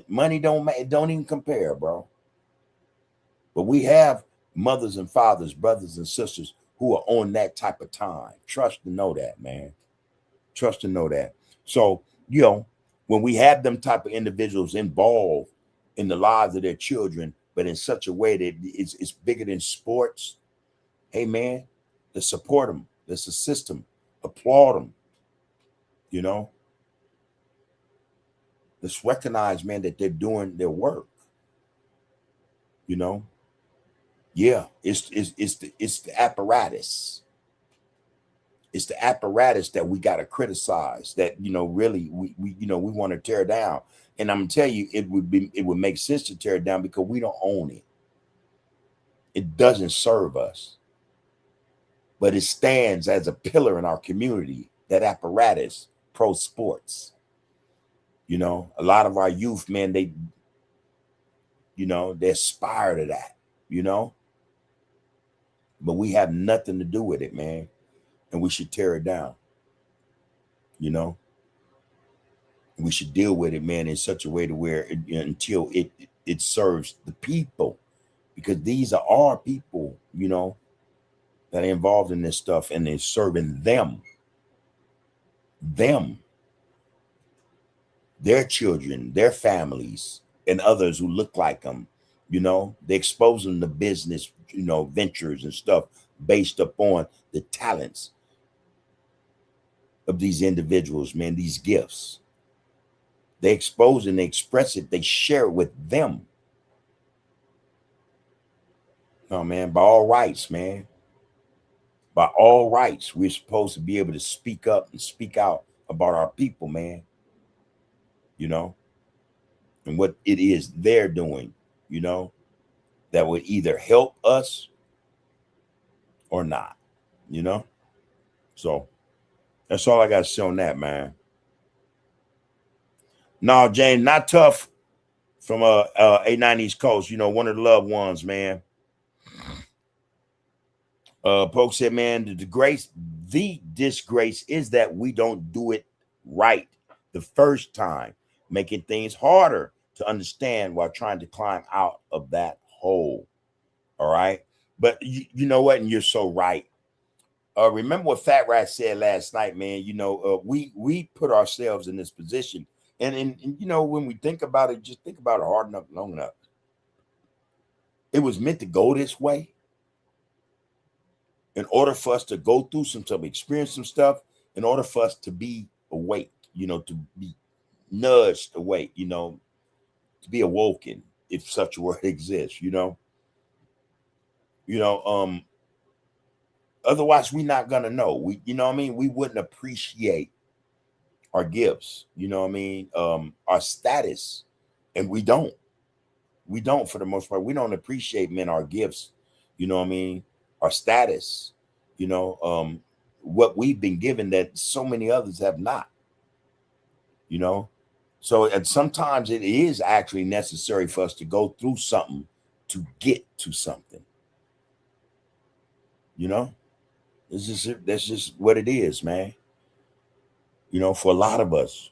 Money don't even compare, bro. But we have mothers and fathers, brothers and sisters who are on that type of time. Trust to know that, man. Trust to know that. So, you know, when we have them type of individuals involved in the lives of their children, but in such a way that it's bigger than sports, hey, man, let's support them. Let's assist them. Applaud them. You know, let's recognize, man, that they're doing their work. You know, yeah, it's the apparatus. It's the apparatus that we got to criticize. That, you know, really we you know, we want to tear down. And I'm gonna tell you, it would make sense to tear it down because we don't own it. It doesn't serve us, but it stands as a pillar in our community. That apparatus, pro sports. You know, a lot of our youth, man, they aspire to that, you know, but we have nothing to do with it, man. And we should tear it down, you know. We should deal with it, man, in such a way to where until it it serves the people, because these are our people, that are involved in this stuff, and they're serving them, their children, their families, and others who look like them. They expose them to business, ventures and stuff based upon the talents of these individuals, man, these gifts. They expose and they express it, they share it with them. No, man, by all rights, man. By all rights, we're supposed to be able to speak up and speak out about our people, man. And what it is they're doing, that would either help us or not, So that's all I got to say on that, man. No, James, not tough from A9 East Coast, one of the loved ones, man. Poke said, man, the disgrace is that we don't do it right the first time, making things harder to understand while trying to climb out of that hole. All right. But you know what? And you're so right. Remember what Fat Rat said last night, man. We put ourselves in this position. And when we think about it, just think about it hard enough, long enough. It was meant to go this way. In order for us to go through some stuff, experience some stuff, in order for us to be awake, to be nudged awake, to be awoken, if such a word exists, otherwise we're not gonna know. We wouldn't appreciate our gifts, our status, and we don't for the most part. We don't appreciate, men, our gifts, our status, what we've been given that so many others have not, so and sometimes it is actually necessary for us to go through something to get to something. That's just what it is, man. For a lot of us,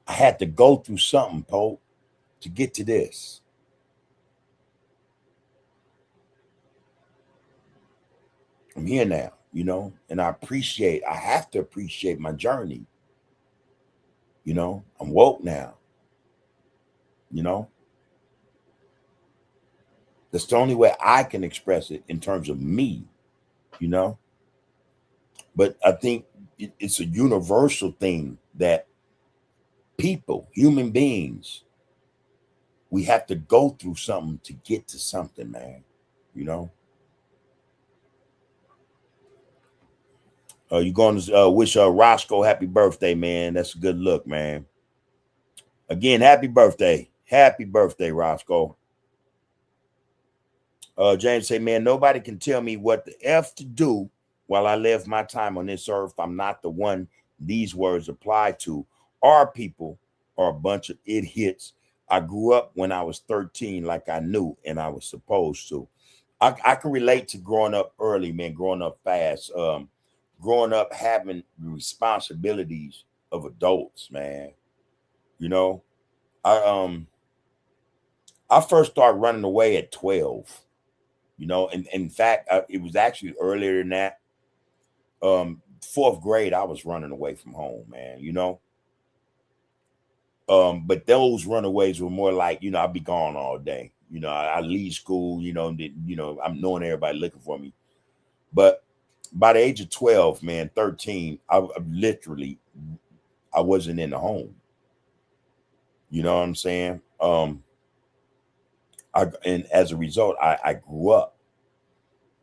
I had to go through something, Pope, to get to this. I'm here now, and I have to appreciate my journey. I'm woke now. That's the only way I can express it in terms of me, But I think it's a universal thing that people, human beings, we have to go through something to get to something, man. You're going to wish Roscoe happy birthday, man. That's a good look, man. Again, happy birthday. Happy birthday, Roscoe. James say, man, nobody can tell me what the F to do while I live my time on this earth. I'm not the one these words apply to. Our people are a bunch of idiots. I grew up when I was 13 like I knew and I was supposed to. I can relate to growing up early, man, growing up fast, growing up having the responsibilities of adults, man. I first started running away at 12. And in fact, it was actually earlier than that. Fourth grade, I was running away from home, man, but those runaways were more like, I'd be gone all day. I leave school, I'm knowing everybody looking for me. But by the age of 12, man, 13, I wasn't in the home. You know what I'm saying? And as a result, I grew up,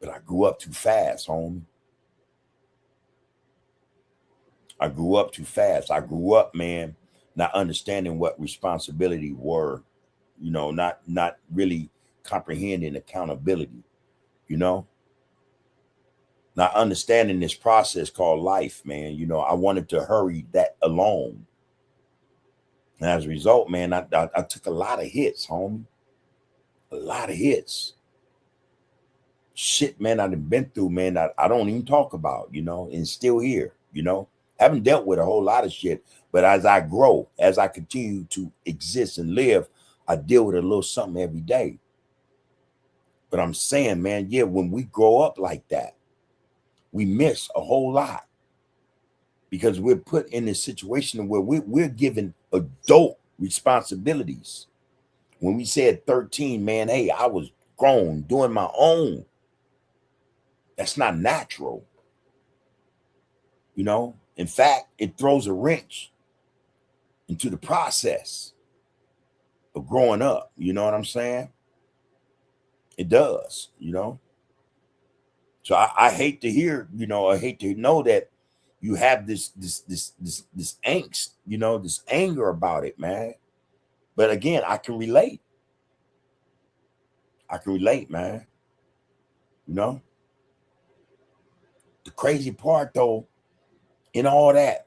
but I grew up too fast, homie. I grew up too fast. I grew up, man, not understanding what responsibility were, not really comprehending accountability, not understanding this process called life, man. I wanted to hurry that along. And as a result, man, I took a lot of hits, homie. A lot of hits. Shit, man, I've been through, man, I don't even talk about, and still here, haven't dealt with a whole lot of shit. But as I grow, as I continue to exist and live, I deal with a little something every day. But I'm saying, man, yeah, when we grow up like that, we miss a whole lot because we're put in a situation where we're given adult responsibilities. When we said 13, man, hey, I was grown doing my own. That's not natural. In fact, it throws a wrench into the process of growing up. You know what I'm saying? It does. So I hate to hear, I hate to know that you have this angst, this anger about it, man. But again, I can relate. Man. The crazy part though, in all that,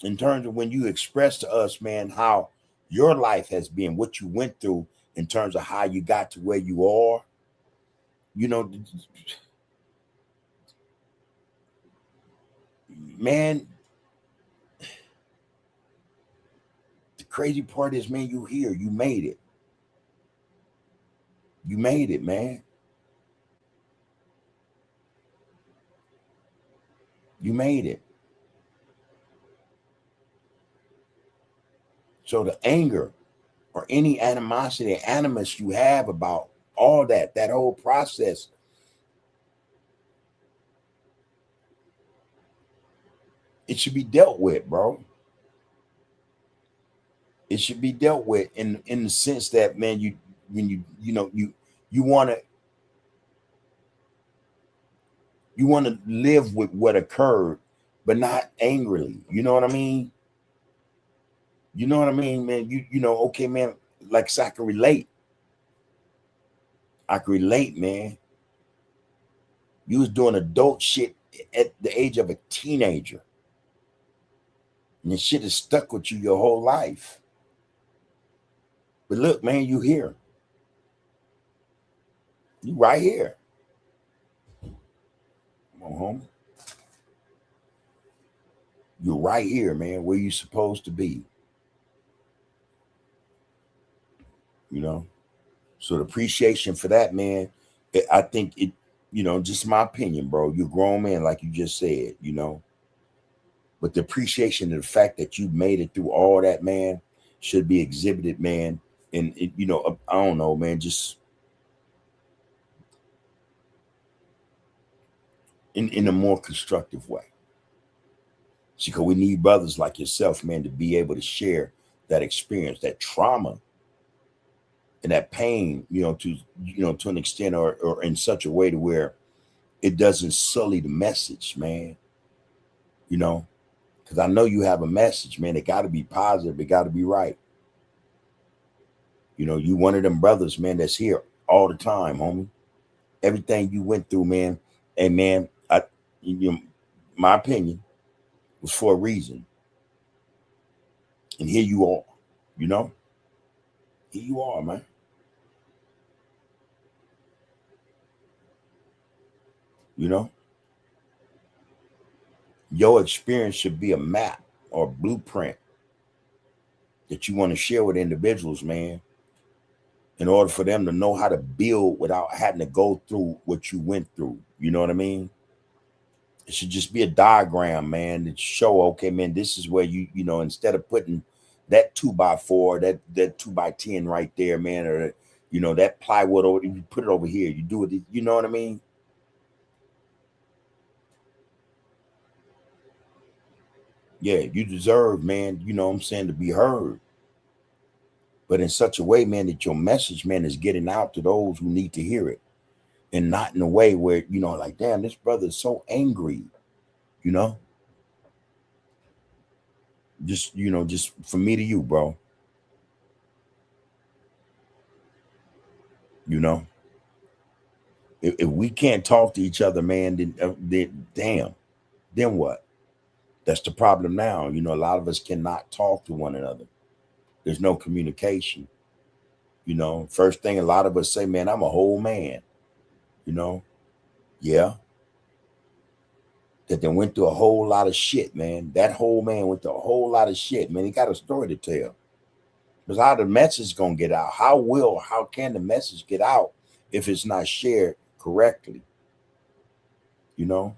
in terms of when you express to us, man, how your life has been, what you went through in terms of how you got to where you are, man, the crazy part is, man, you here, you made it. You made it, man. You made it. So the anger or any animosity, animus you have about all that whole process, it should be dealt with, bro. It should be dealt with in the sense that, man, you want to live with what occurred, but not angrily. You know what I mean? Man. Okay, man. Like, so I can relate. Man. You was doing adult shit at the age of a teenager, and the shit has stuck with you your whole life. But look, man, you here. You right here. Come on, homie. You're right here, man, where you supposed to be. So the appreciation for that, man, I think it, just my opinion, bro. You're a grown man, like you just said, But the appreciation of the fact that you made it through all that, man, should be exhibited, man. And I don't know, man, just in a more constructive way. See, because we need brothers like yourself, man, to be able to share that experience, that trauma, and that pain, to an extent, or in such a way to where it doesn't sully the message, man. Because I know you have a message, man. It got to be positive. It got to be right. You one of them brothers, man, that's here all the time, homie. Everything you went through, man. And man, my opinion was for a reason. And here you are, Here you are, man. Your experience should be a map or blueprint that you want to share with individuals, man, in order for them to know how to build without having to go through what you went through. You know what I mean? It should just be a diagram, man, that show, okay, man, this is where instead of putting that 2x4, that 2x10 right there, man, or that plywood over, you put it over here. You do it, you know what I mean? Yeah, you deserve, man, what I'm saying, to be heard. But in such a way, man, that your message, man, is getting out to those who need to hear it. And not in a way where, like, damn, this brother is so angry, just from me to you, bro. If we can't talk to each other, man, then damn, then what? That's the problem now. A lot of us cannot talk to one another. There's no communication. First thing a lot of us say, man, I'm a whole man. Yeah. That then went through a whole lot of shit, man. That whole man went through a whole lot of shit, man. He got a story to tell. Because how the message gonna get out? How can the message get out if it's not shared correctly? You know,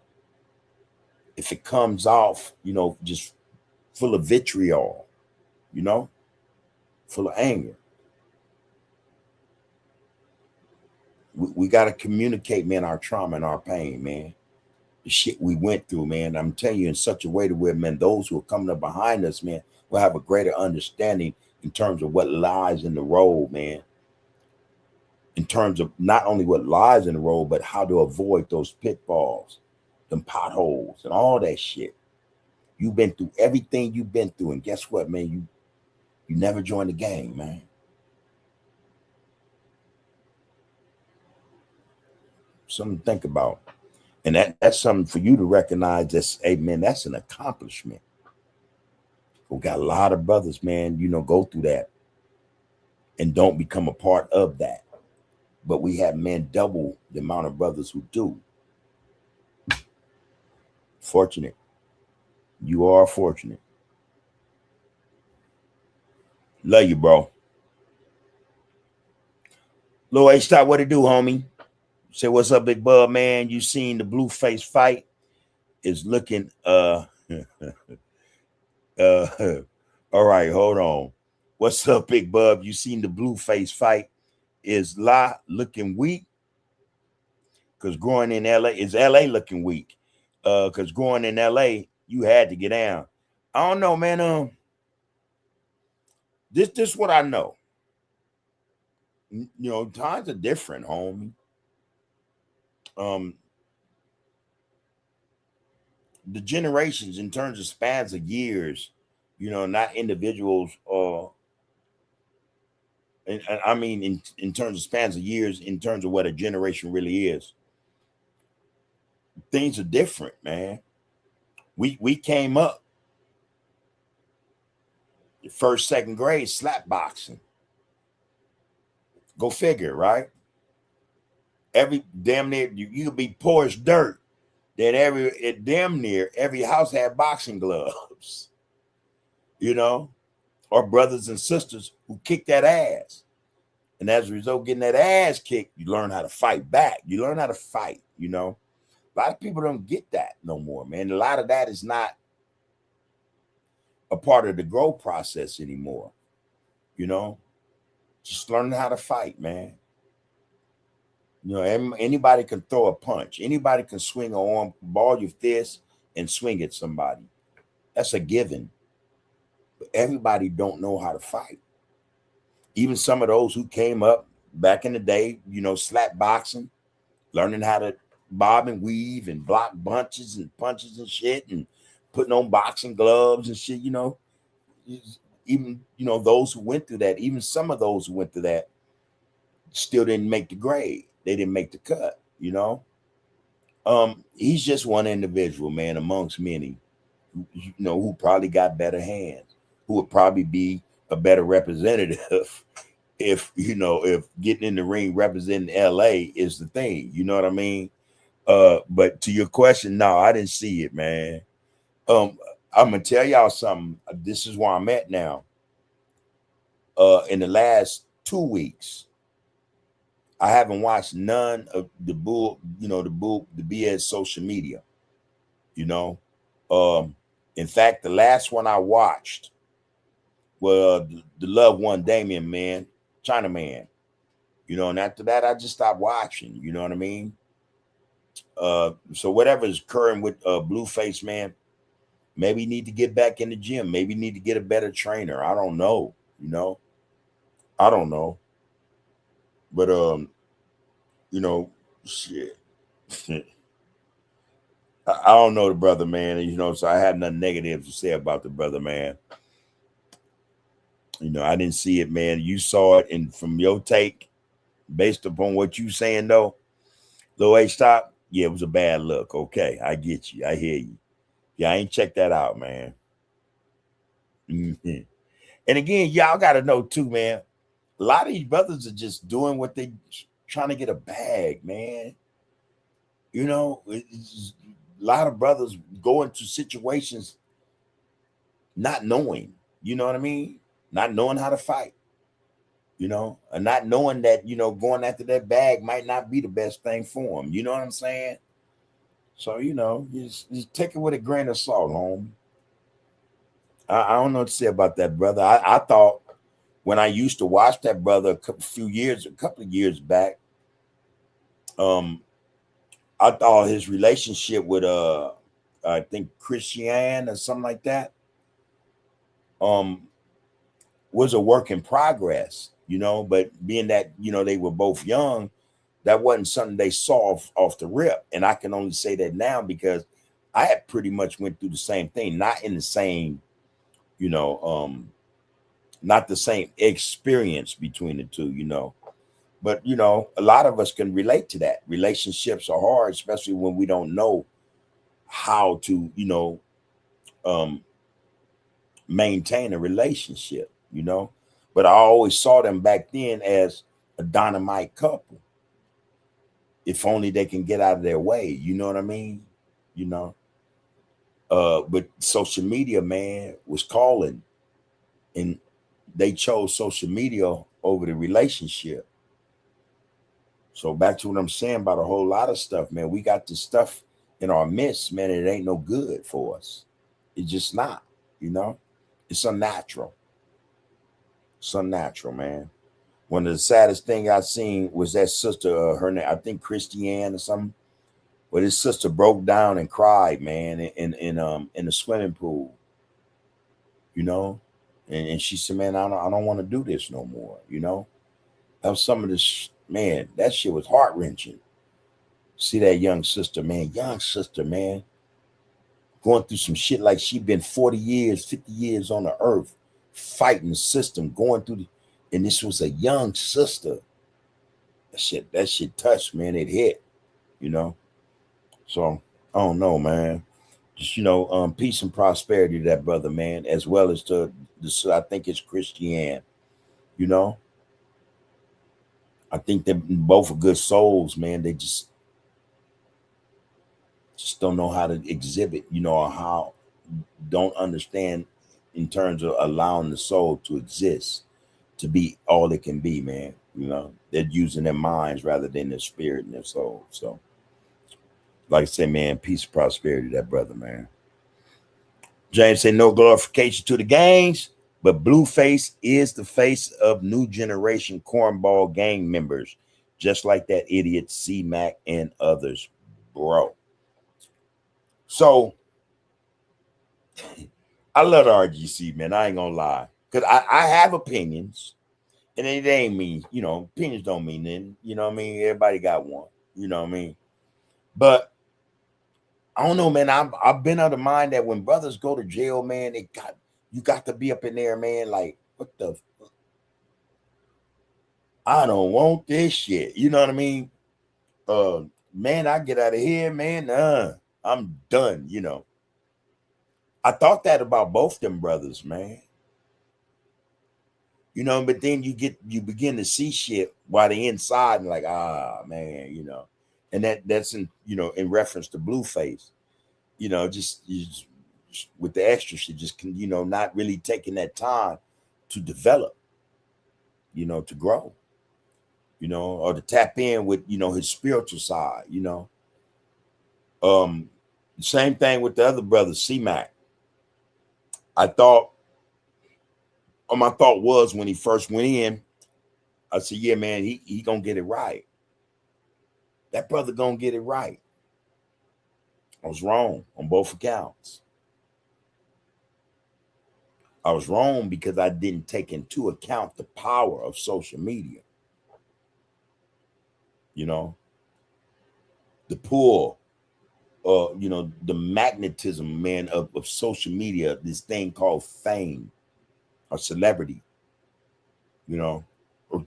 if it comes off, just full of vitriol, you know, full of anger. We got to communicate, man, our trauma and our pain, man. The shit we went through, man. I'm telling you in such a way to where, man, those who are coming up behind us, man, will have a greater understanding in terms of what lies in the road, man. In terms of not only what lies in the road, but how to avoid those pitfalls, them potholes, and all that shit. You've been through everything you've been through, and guess what, man? You never joined the game, man. Something to think about. And that's something for you to recognize. That's, hey, man, that's an accomplishment. We got a lot of brothers, man, go through that and don't become a part of that. But we have, man, double the amount of brothers who do. Fortunate. You are fortunate. Love you, bro. Lil H Stop, what it do, homie? Say what's up, big bub, man. You seen the Blueface fight? Is looking all right, hold on. What's up, big bub? You seen the Blueface fight? Is looking weak? Because growing in LA, is LA looking weak? Because growing in LA, you had to get down. I don't know, man. This what I know. Times are different, homie. The generations in terms of spans of years, not individuals, and I mean in terms of spans of years, in terms of what a generation really is. Things are different, man. We came up first, second grade slap boxing. Go figure, right? Every damn near you could be poor as dirt. Then damn near every house had boxing gloves, or brothers and sisters who kicked that ass. And as a result, getting that ass kicked, you learn how to fight back. You learn how to fight, A lot of people don't get that no more, man. A lot of that is not a part of the growth process anymore, Just learning how to fight, man. Anybody can throw a punch. Anybody can swing an arm, ball your fist, and swing at somebody. That's a given. But everybody don't know how to fight. Even some of those who came up back in the day, slap boxing, learning how to bob and weave and block bunches and punches and shit, and putting on boxing gloves and shit, even those who went through that, even some of those who went through that still didn't make the grade. They didn't make the cut, He's just one individual, man, amongst many, who probably got better hands, who would probably be a better representative if getting in the ring representing LA is the thing, you know what I mean? But to your question, no, I didn't see it, man. I'm gonna tell y'all something. This is where I'm at now. In the last 2 weeks, I haven't watched none of the Bses social media. In fact, the last one I watched was the loved one, Damien, man, China man. And after that, I just stopped watching. You know what I mean? So whatever is occurring with Blueface, man, maybe you need to get back in the gym. Maybe you need to get a better trainer. I don't know. I don't know. But shit. I don't know the brother, man. So I had nothing negative to say about the brother, man. I didn't see it, man. You saw it, and from your take, based upon what you saying, though, Lil H Stop, yeah, it was a bad look. Okay, I get you. I hear you. Yeah, I ain't checked that out, man. Mm-hmm. And again, y'all got to know too, man. A lot of these brothers are just doing what they trying to get a bag, man. It's a lot of brothers go into situations not knowing, you know what I mean? Not knowing how to fight. you know, and not knowing that, you know, going after that bag might not be the best thing for them. You know what I'm saying? So, you know, just take it with a grain of salt, home. I don't know what to say about that, brother. I thought when I used to watch that brother a couple of years back, um, I thought his relationship with I think Christiane or something like that, um, was a work in progress, you know, but being that, you know, they were both young, that wasn't something they saw off the rip. And I can only say that now because I had pretty much went through the same thing, not in the same, you know, not the same experience between the two, you know. But you know, a lot of us can relate to that. Relationships are hard, especially when we don't know how to, you know, um, maintain a relationship, you know. But I always saw them back then as a dynamite couple. If only they can get out of their way, you know what I mean? You know. But social media, man, was calling, and they chose social media over the relationship. So back to what I'm saying about a whole lot of stuff, man. We got this stuff in our midst, man. It ain't no good for us. It's just not, you know. It's unnatural. It's unnatural, man. One of the saddest thing I seen was that sister, her name, I think Christiane or something. But his sister broke down and cried, man, in the swimming pool, you know. And she said, man, I don't want to do this no more, you know. That was some of this, man. That shit was heart wrenching. See that young sister, man, going through some shit like she been 40 years, 50 years on the earth, fighting the system, going through and this was a young sister. That shit touched, man. It hit, you know. So I don't know, man. Just peace and prosperity to that brother, man, as well as to this. I think it's Christiane. You know, I think they're both are good souls, man. They just don't know how to exhibit, you know, or how don't understand in terms of allowing the soul to exist, to be all it can be, man. You know, they're using their minds rather than their spirit and their soul. So, like I said, man, peace and prosperity to that brother, man. James said, no glorification to the gangs, but Blueface is the face of new generation cornball gang members, just like that idiot C Mac and others, bro. So I love the RGC, man. I ain't gonna lie. Because I have opinions, and it ain't mean, you know, opinions don't mean nothing. You know what I mean? Everybody got one. You know what I mean? But I don't know, man. I've been of the mind that when brothers go to jail, man, you got to be up in there, man. Like, what the I don't want this shit. You know what I mean? Uh Man, I get out of here, man. I'm done, you know. I thought that about both them brothers, man. You know, but then you begin to see shit while they inside and like, man, you know. And that's in, you know, in reference to Blueface, you know, just with the extra shit, just can, you know, not really taking that time to develop, you know, to grow, you know, or to tap in with, you know, his spiritual side, you know. Um, Same thing with the other brother, C Mac. I thought, my thought was when he first went in, I said, yeah, man, he gonna get it right. That brother gonna get it right. I was wrong on both accounts. I was wrong because I didn't take into account the power of social media, you know, the pull, you know, the magnetism, man, of social media, this thing called fame or celebrity, you know,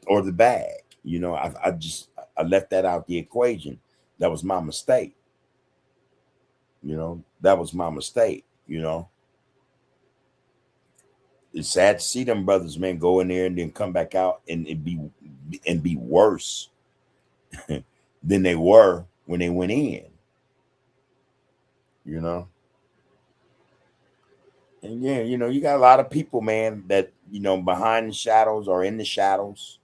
or the bag. You know, I left that out the equation. That was my mistake. You know, that was my mistake. You know, it's sad to see them brothers, man, go in there and then come back out and be worse than they were when they went in. You know, and yeah, you know, you got a lot of people, man, that, you know, behind the shadows or in the shadows.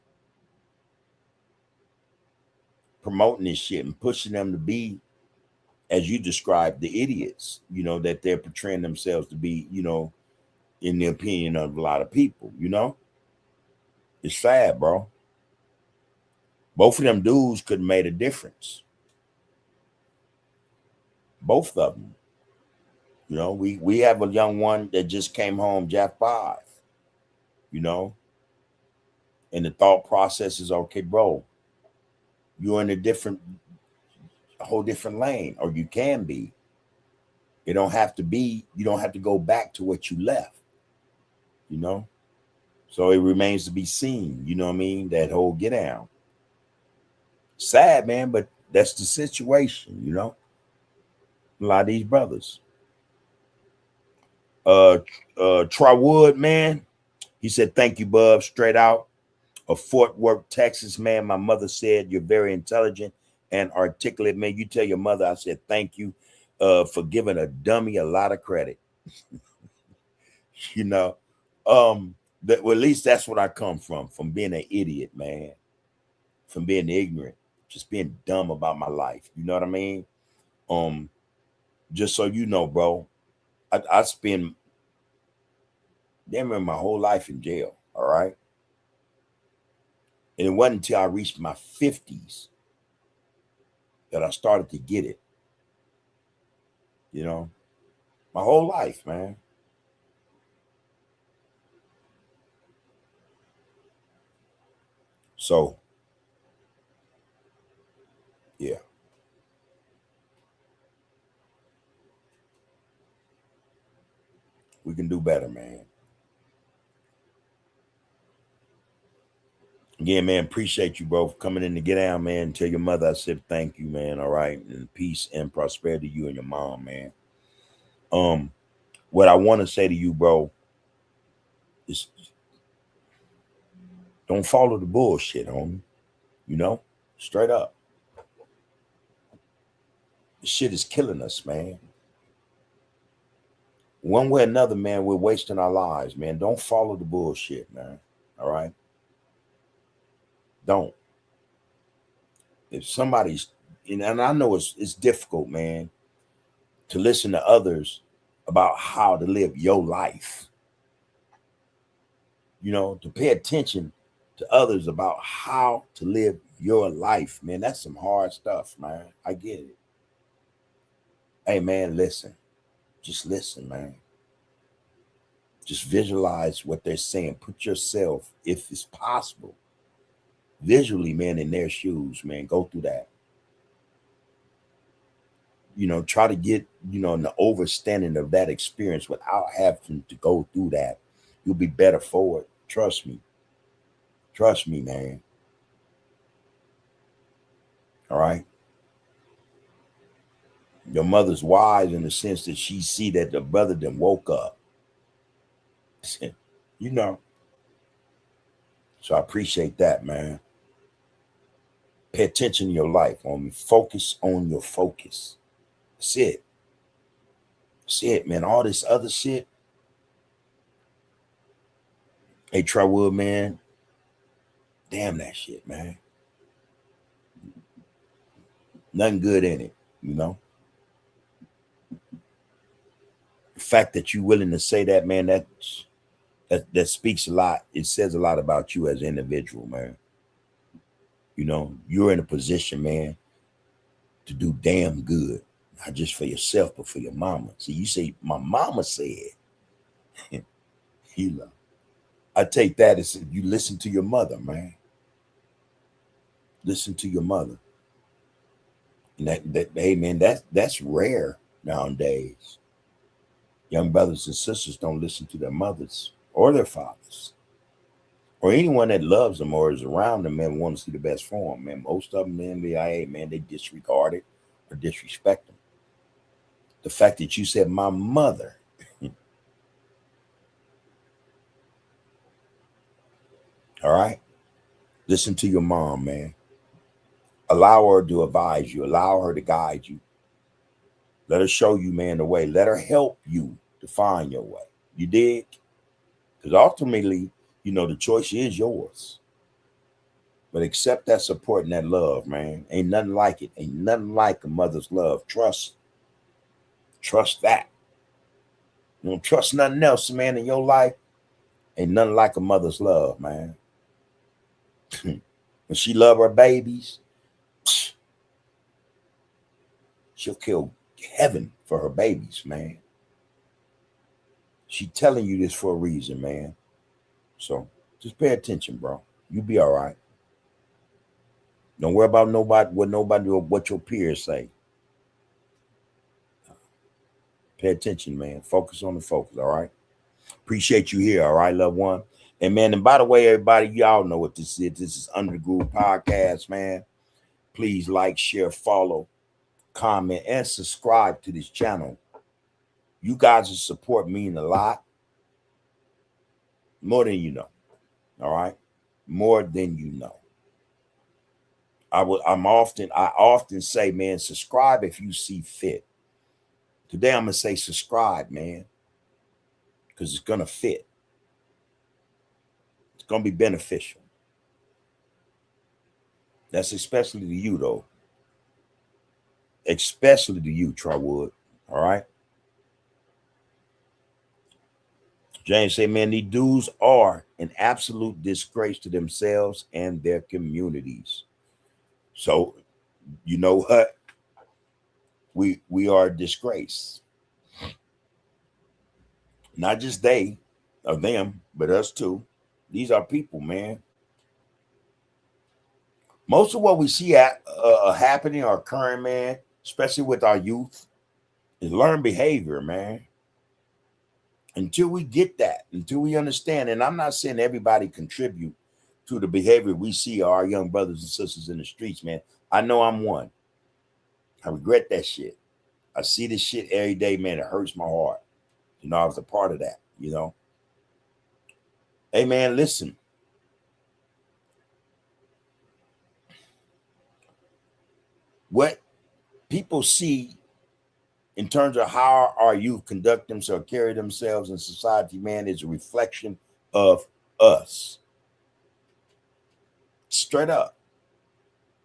promoting this shit and pushing them to be, as you described, the idiots, you know, that they're portraying themselves to be, you know, in the opinion of a lot of people, you know. It's sad, bro. Both of them dudes could have made a difference. Both of them. You know, we have a young one that just came home, Jack 5, you know, and the thought process is, okay, bro, you're in a whole different lane, or you can be. You don't have to go back to what you left, you know. So it remains to be seen, you know what I mean? That whole get down. Sad, man, but that's the situation, you know. A lot of these brothers. Troy Wood, man, he said, thank you, bub, straight out of Fort Worth, Texas, man. My mother said you're very intelligent and articulate, man. You tell your mother I said thank you for giving a dummy a lot of credit. You know, well, at least that's what I come from being an idiot, man, from being ignorant, just being dumb about my life. You know what I mean? Just so you know, bro, I spend damn near my whole life in jail. All right. And it wasn't until I reached my 50s that I started to get it. You know, my whole life, man. So, yeah. We can do better, man. Again, man, appreciate you, bro, for coming in to get down, man. Tell your mother I said thank you, man. All right. And peace and prosperity to you and your mom, man. What I want to say to you, bro, is don't follow the bullshit, homie. You know? Straight up. This shit is killing us, man. One way or another, man, we're wasting our lives, man. Don't follow the bullshit, man. All right? Don't. If somebody's, and I know it's difficult, man, to listen to others about how to live your life. You know, to pay attention to others about how to live your life, man. That's some hard stuff, man. I get it. Hey, man, listen. Just listen, man. Just visualize what they're saying. Put yourself, if it's possible, visually, man, in their shoes, man. Go through that. You know, try to get, you know, the overstanding of that experience without having to go through that. You'll be better for it. Trust me. Trust me, man. All right. Your mother's wise in the sense that she see that the brother then woke up. You know. So I appreciate that, man. Pay attention to your life, homie. Focus on your focus. That's it. That's it, man. All this other shit. Hey, Trotwood, man. Damn that shit, man. Nothing good in it, you know. The fact that you're willing to say that, man, that speaks a lot. It says a lot about you as an individual, man. You know, you're in a position, man, to do damn good. Not just for yourself, but for your mama. See, you say, my mama said, you know. I take that as you listen to your mother, man. Listen to your mother. And that hey, man, that's rare nowadays. Young brothers and sisters don't listen to their mothers or their fathers or anyone that loves them or is around them, man, want to see the best for them, man. Most of them, man, they disregard it or disrespect them. The fact that you said my mother, all right, listen to your mom, man. Allow her to advise you. Allow her to guide you. Let her show you, man, the way. Let her help you to find your way. You dig? Because ultimately, you know, the choice is yours. But accept that support and that love, man. Ain't nothing like it. Ain't nothing like a mother's love. Trust that. You don't trust nothing else, man, in your life. Ain't nothing like a mother's love, man. When she love her babies, she'll kill heaven for her babies, man. She telling you this for a reason, man. So just pay attention, bro. You be all right. Don't worry about nobody or what your peers say. Pay attention, man. Focus on the focus, all right? Appreciate you here, all right, loved one. And man, and by the way, everybody, y'all know what this is. This is Under the Groove Podcast, man. Please like, share, follow, comment, and subscribe to this channel. You guys' support mean a lot. More than you know. All right? More than you know. I often say, man, subscribe if you see fit. Today I'm gonna say subscribe, man, because it's gonna fit. It's gonna be beneficial. That's especially to you, though. Especially to you, Trotwood. All right. James say, man, these dudes are an absolute disgrace to themselves and their communities. So, you know what? We are a disgrace. Not just they or them, but us too. These are people, man. Most of what we see happening or occurring, man, especially with our youth, is learned behavior, man. Until we get that, until we understand, and I'm not saying everybody contribute to the behavior we see our young brothers and sisters in the streets, man. I know I'm one. I regret that shit. I see this shit every day, man. It hurts my heart. You know, I was a part of that, you know. Hey, man, listen. What people see in terms of how our youth conduct themselves, carry themselves in society, man, is a reflection of us. Straight up.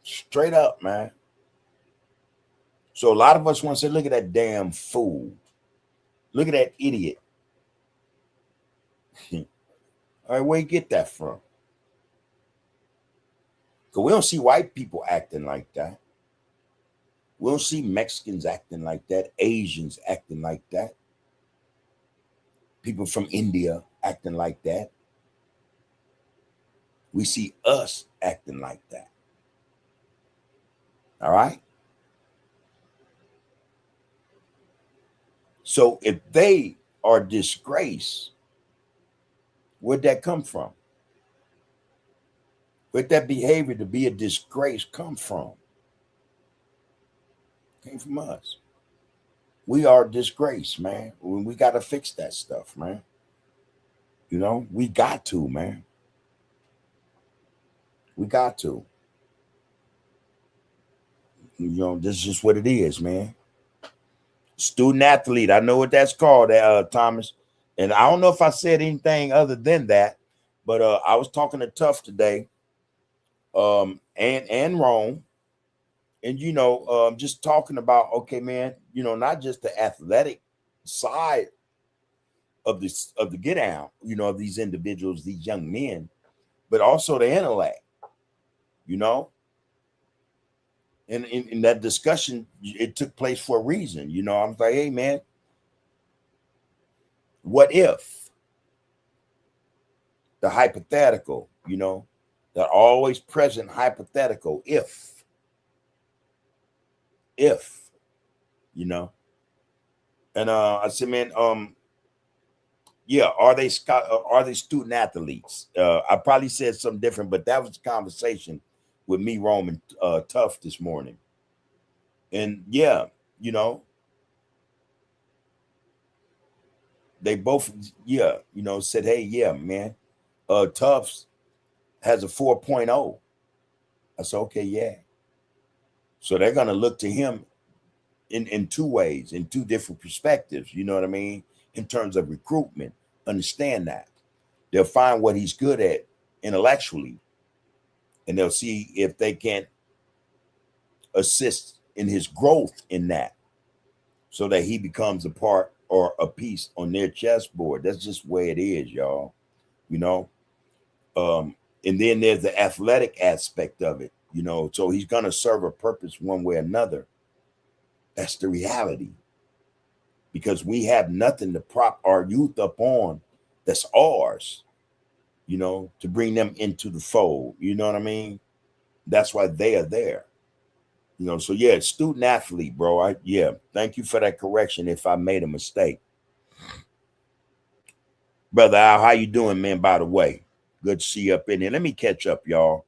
Straight up, man. So a lot of us want to say, look at that damn fool. Look at that idiot. All right, where you get that from? Because we don't see white people acting like that. We don't see Mexicans acting like that, Asians acting like that, people from India acting like that. We see us acting like that. All right? So if they are disgraced, where'd that come from? Where'd that behavior to be a disgrace come from? Came from us. We are a disgrace, man. We got to fix that stuff, man. You know, we got to, man. We got to. You know, this is just what it is, man. Student athlete. I know what that's called, Thomas. And I don't know if I said anything other than that, but I was talking to Tough today, and Rome, and you know, just talking about, okay, man, you know, not just the athletic side of the get out, you know, of these individuals, these young men, but also the intellect, you know. And in that discussion, it took place for a reason. You know, I'm like, hey, man, what if the hypothetical, you know, that always present hypothetical, if, you know. And I said, man, yeah, are they student athletes? I probably said something different, but that was a conversation with me, Rome, and Tough this morning. And yeah, you know, they both, yeah, you know, said, hey, yeah, man, Tufts has a 4.0. I said, okay, yeah. So they're going to look to him in two ways, in two different perspectives, you know what I mean? In terms of recruitment, understand that. They'll find what he's good at intellectually, and they'll see if they can assist in his growth in that, so that he becomes a part or a piece on their chessboard. That's just the way it is, y'all. You know, and then there's the athletic aspect of it. You know, so he's gonna serve a purpose one way or another. That's the reality, because we have nothing to prop our youth up on that's ours. You know, to bring them into the fold. You know what I mean? That's why they are there. You know, so yeah, student athlete, bro. Yeah, thank you for that correction if I made a mistake. Brother Al, how you doing, man? By the way, good to see you up in there. Let me catch up, y'all.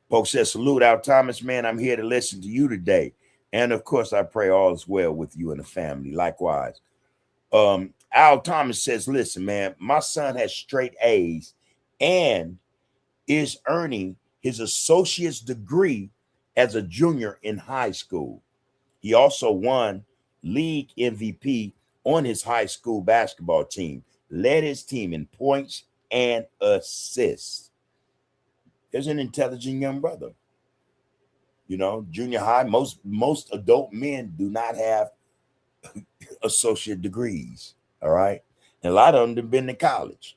Folks says, salute Al Thomas, man. I'm here to listen to you today. And of course, I pray all is well with you and the family. Likewise. Al Thomas says, listen, man, my son has straight A's and is earning his associate's degree as a junior in high school. He also won league MVP on his high school basketball team, led his team in points and assists. There's an intelligent young brother. You know, junior high, most adult men do not have associate degrees. All right. And a lot of them have been to college,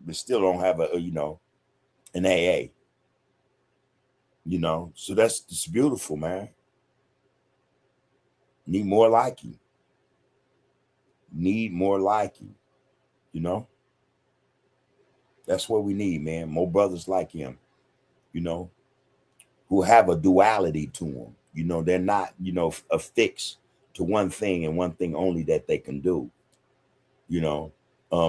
but still don't have an AA. You know, so it's beautiful, man. Need more like you. Need more like you. You know, that's what we need, man. More brothers like him, you know, who have a duality to them. You know, they're not, affixed to one thing and one thing only that they can do, you know,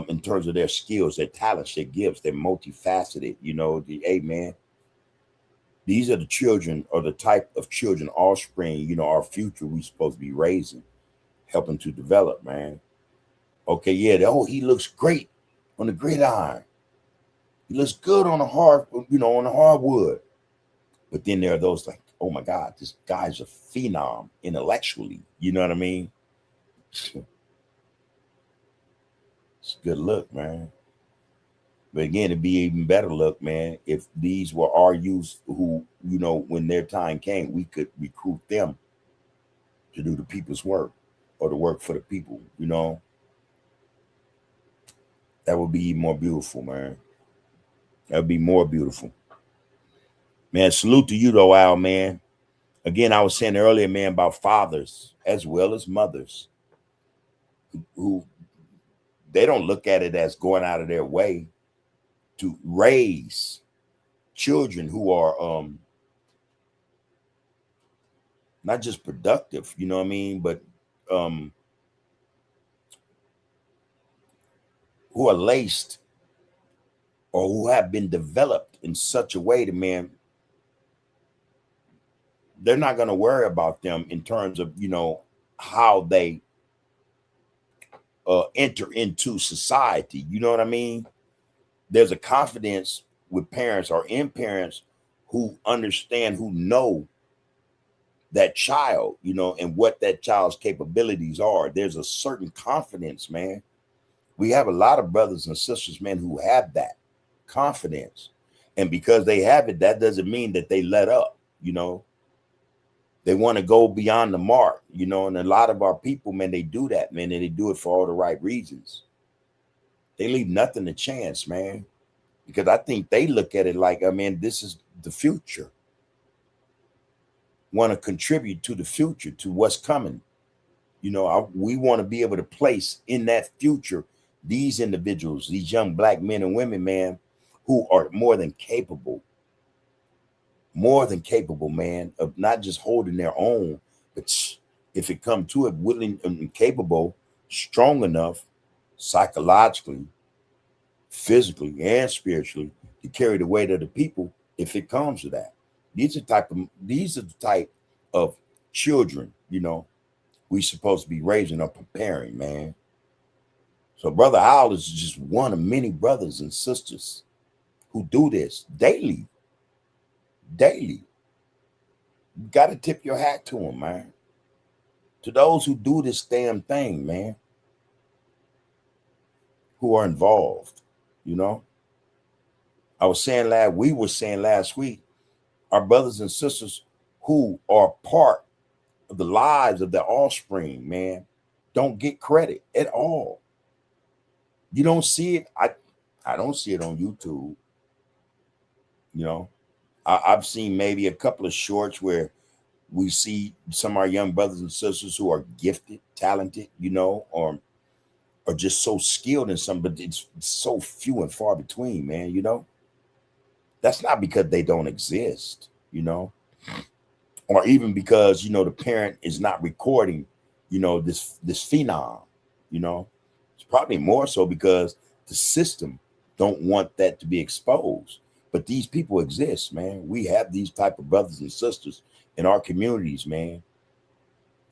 in terms of their skills, their talents, their gifts. They're multifaceted, hey, man, these are the children, or the type of children, offspring, our future we supposed to be raising, helping to develop, man. Okay, yeah, he looks great on the gridiron. He looks good on on the hardwood. But then there are those like, oh my God, this guy's a phenom intellectually. You know what I mean? It's a good look, man. But again, it'd be even better look, man, if these were our youth who, when their time came, we could recruit them to do the people's work, or to work for the people, That would be more beautiful, man. That would be more beautiful. Man, salute to you though, Al, man. Again, I was saying earlier, man, about fathers as well as mothers who they don't look at it as going out of their way to raise children who are not just productive, you know what I mean, but who are laced, or who have been developed in such a way that, man, they're not going to worry about them in terms of, how they enter into society. You know what I mean? There's a confidence with parents, or in parents, who understand, who know that child, and what that child's capabilities are. There's a certain confidence, man. We have a lot of brothers and sisters, man, who have that confidence. And because they have it, that doesn't mean that they let up, They want to go beyond the mark, and a lot of our people, man, they do that, man, and they do it for all the right reasons. They leave nothing to chance, man, because I think they look at it like, I mean, this is the future. Want to contribute to the future, to what's coming. We want to be able to place in that future these individuals, these young black men and women, man, who are more than capable, man, of not just holding their own, but if it come to it, willing and capable, strong enough, psychologically, physically, and spiritually, to carry the weight of the people if it comes to that. These are the type of children, we supposed to be raising or preparing, man. So Brother Al is just one of many brothers and sisters who do this daily. Daily. You got to tip your hat to them, man. To those who do this damn thing, man. Who are involved, we were saying last week, our brothers and sisters who are part of the lives of their offspring, man, don't get credit at all. You don't see it. I don't see it on YouTube. You know, I've seen maybe a couple of shorts where we see some of our young brothers and sisters who are gifted, talented, you know, or just so skilled in something, but it's so few and far between, man. You know, that's not because they don't exist, you know, or even because, you know, the parent is not recording, you know, this phenom, you know. It's probably more so because the system don't want that to be exposed. But these people exist, man. We have these type of brothers and sisters in our communities, man.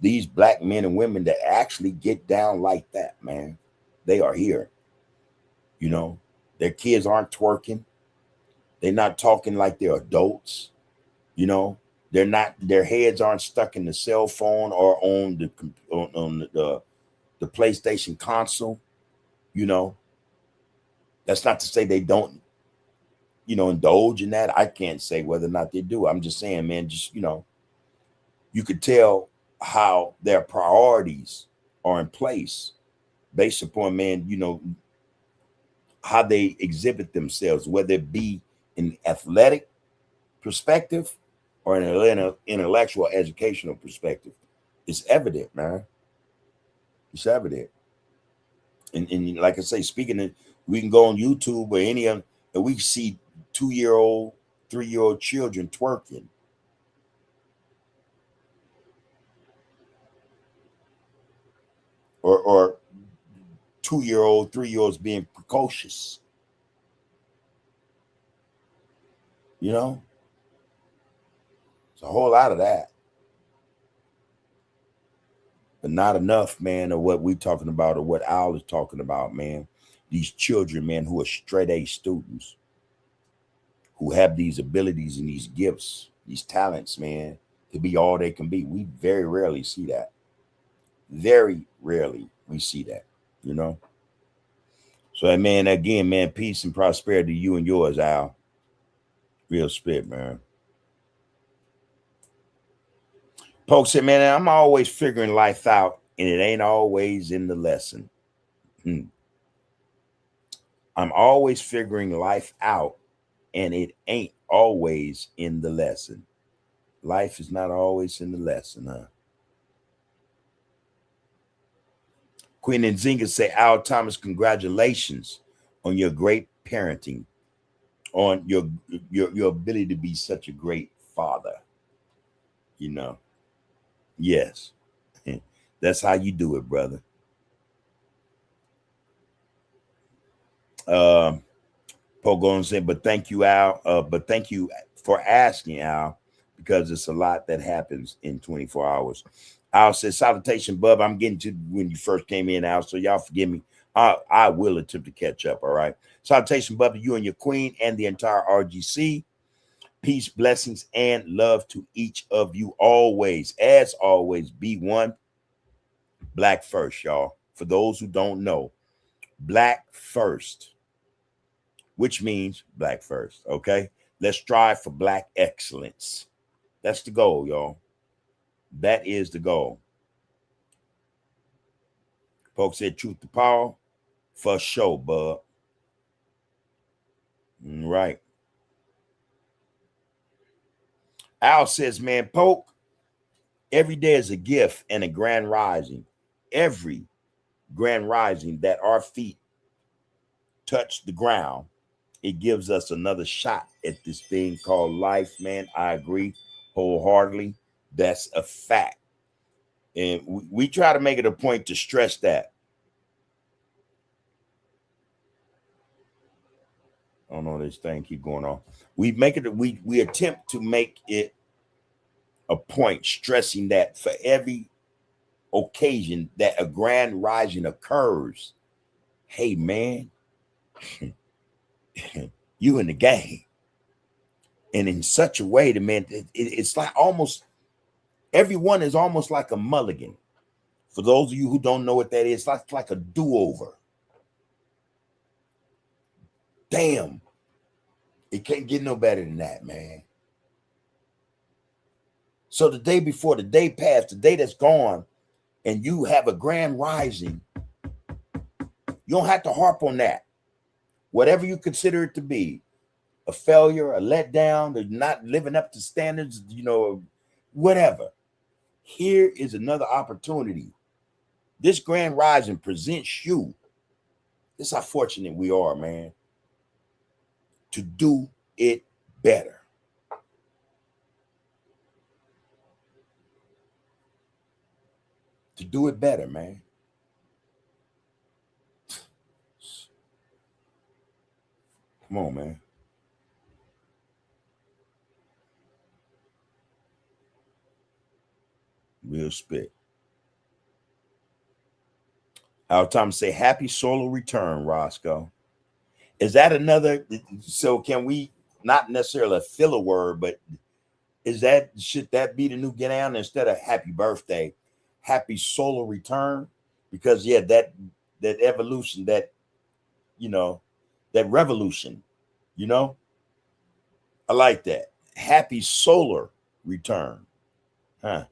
These black men and women that actually get down like that, man. They are here. You know, their kids aren't twerking. They're not talking like they're adults. You know, they're not. Their heads aren't stuck in the cell phone or on the PlayStation console. You know, that's not to say they don't, you know, indulge in that. I can't say whether or not they do. I'm just saying, man, just, you know, you could tell how their priorities are in place based upon, man, you know, how they exhibit themselves, whether it be in athletic perspective or in an intellectual educational perspective. It's evident, man. It's evident. And like I say, speaking of, we can go on YouTube or any of, and we see 2-year-old, 3-year-old children twerking. Or 2-year-old, 3-year-olds being precocious. You know, it's a whole lot of that, but not enough, man, of what we talking about or what Al is talking about, man. These children, man, who are straight A students, who have these abilities and these gifts, these talents, man, to be all they can be. We very rarely see that. Very rarely we see that, you know. So, man, again, man, peace and prosperity to you and yours, Al. Real spit, man. Poke said, man, I'm always figuring life out, and it ain't always in the lesson. I'm always figuring life out, and it ain't always in the lesson. Life is not always in the lesson, huh? Queen Nzinga say, Al Thomas, congratulations on your great parenting, on your ability to be such a great father. You know, yes, that's how you do it, brother. Pogon said, but thank you, Al. But thank you for asking, Al, because it's a lot that happens in 24 hours. Al says, salutation, bub. I'm getting to when you first came in, Al, so y'all forgive me. I will attempt to catch up, all right? Salutation, bub, you and your queen and the entire RGC. Peace, blessings, and love to each of you always. As always, be one. Black first, y'all. For those who don't know, black first, which means black first, okay? Let's strive for black excellence. That's the goal, y'all. That is the goal. Folks said truth to power for sure, bub. Right. Al says, man, Poke, every day is a gift and a grand rising. Every grand rising that our feet touch the ground, it gives us another shot at this thing called life, man. I agree wholeheartedly. That's a fact. And we try to make it a point to stress that. I don't know, this thing keep going on. We make it, we attempt to make it a point stressing that for every occasion that a grand rising occurs, hey man, you in the game. And in such a way that, man, it's like almost everyone is almost like a mulligan. For those of you who don't know what that is, it's like a do-over. Damn. It can't get no better than that, man. So the day before, the day past, the day that's gone, and you have a grand rising, you don't have to harp on that. Whatever you consider it to be, a failure, a letdown, or not living up to standards, whatever. Here is another opportunity. This grand rising presents you. This is how fortunate we are, man, to do it better. To do it better, man. Come on, man. Real spit. Our time to say happy solar return, Roscoe. Is that another? So can we not necessarily a filler word, but should that be the new get down instead of happy birthday, happy solar return? Because yeah, that evolution, that revolution, I like that. Happy solar return. Huh.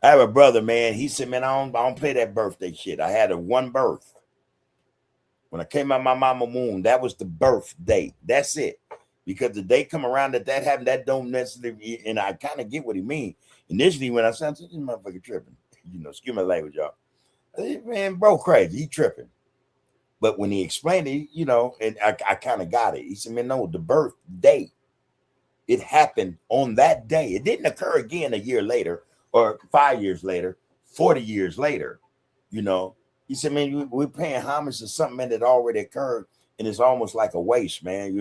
I have a brother, man. He said, man, I don't play that birthday shit. I had a one birth. When I came out my mama womb, that was the birth date. That's it. Because the day come around that happened, that don't necessarily, and I kind of get what he mean. Initially, when I said, this motherfucker tripping, excuse my language, y'all. Man, bro, crazy. He tripping. But when he explained it, and I kind of got it. He said, man, no, the birth date, it happened on that day. It didn't occur again a year later or 5 years later, 40 years later, He said, man, we're paying homage to something, man, that already occurred, and it's almost like a waste, man,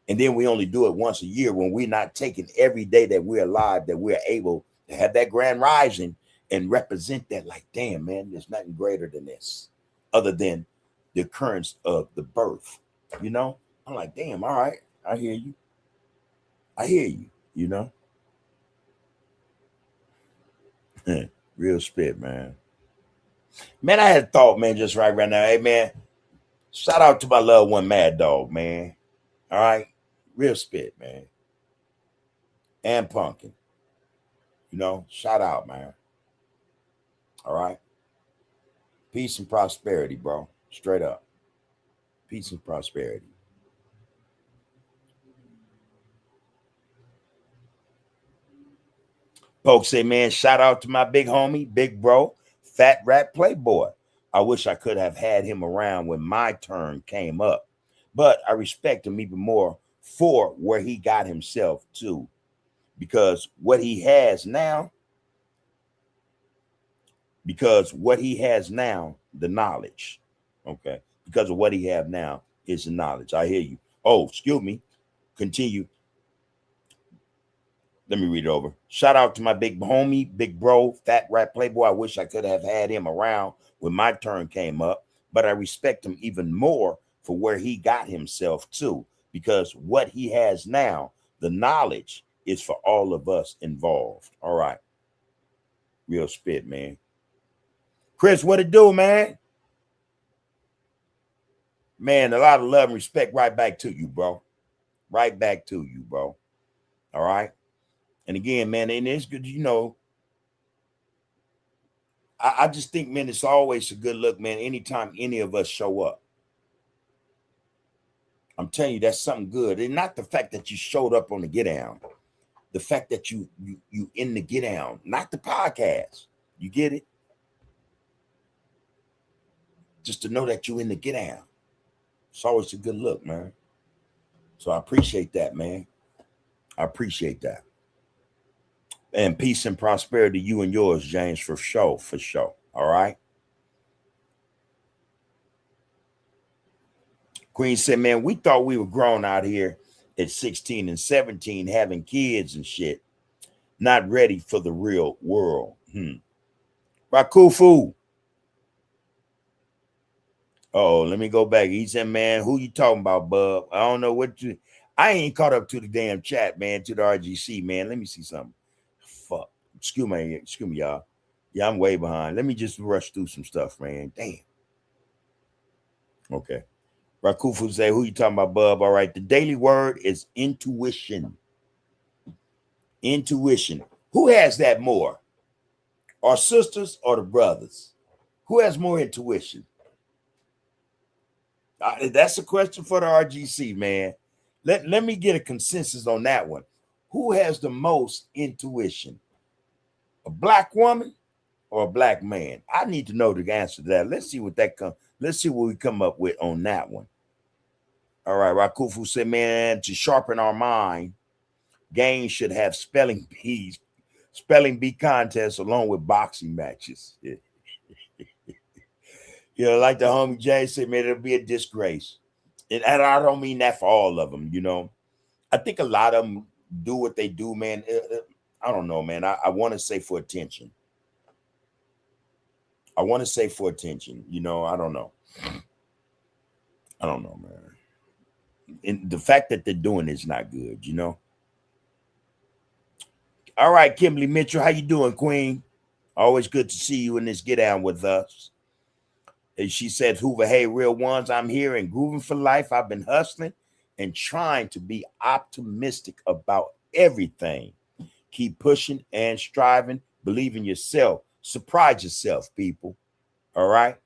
And then we only do it once a year when we're not taking every day that we're alive, that we're able to have that grand rising and represent that like, damn, man, there's nothing greater than this other than the occurrence of the birth, I'm like, damn, all right, I hear you. Real spit, man. Man, I had a thought, man, just right now. Hey, man, shout out to my loved one, Mad Dog, man. All right. Real spit, man. And Pumpkin. Shout out, man. All right. Peace and prosperity, bro. Straight up. Peace and prosperity. Folks say, man, shout out to my big homie, big bro, Fat Rat Playboy. I wish I could have had him around when my turn came up, but I respect him even more for where he got himself to, because what he has now, the knowledge, okay, because of what he have now is the knowledge. I hear you. Oh, excuse me. Continue. Let me read it over. Shout out to my big homie, big bro, Fat Rat Playboy. I wish I could have had him around when my turn came up, but I respect him even more for where he got himself to, because what he has now, the knowledge, is for all of us involved. All right. Real spit, man. Chris, what it do, man? Man, a lot of love and respect right back to you, bro. Right back to you, bro. All right. And again, man, and it's good, I just think, man, it's always a good look, man, anytime any of us show up. I'm telling you, that's something good. And not the fact that you showed up on the get down, the fact that you in the get down, not the podcast. You get it? Just to know that you in the get down. It's always a good look, man. So I appreciate that, man. I appreciate that. And peace and prosperity, you and yours, James, for sure, for sure. All right. Queen said, man, we thought we were grown out here at 16 and 17 having kids and shit. Not ready for the real world. Rakufu. Oh, let me go back. He said, man, who you talking about, bub? I don't know what you. I ain't caught up to the damn chat, man, to the RGC, man. Let me see something. Fuck. Excuse me, y'all. Yeah, I'm way behind. Let me just rush through some stuff, man. Damn. Okay. Rakufu say, who you talking about, bub? All right. The daily word is intuition. Intuition. Who has that more? Our sisters or the brothers? Who has more intuition? That's a question for the RGC, man. Let me get a consensus on that one. Who has the most intuition? A black woman or a black man? I need to know the answer to that. Let's see what that come. Let's see what we come up with on that one. All right, Rakufu said, man, to sharpen our mind, games should have spelling bee contests along with boxing matches. Yeah. You know, like the homie Jay said, man, it'll be a disgrace. And I don't mean that for all of them, you know. I think a lot of them do what they do, man. I don't know, man. I want to say for attention. I want to say for attention, you know. I don't know. I don't know, man. And the fact that they're doing it's not good, you know. All right, Kimberly Mitchell, how you doing, Queen? Always good to see you in this get down with us. And she said, Hoover, hey, real ones, I'm here and grooving for life. I've been hustling and trying to be optimistic about everything. Keep pushing and striving. Believe in yourself. Surprise yourself, people. All right?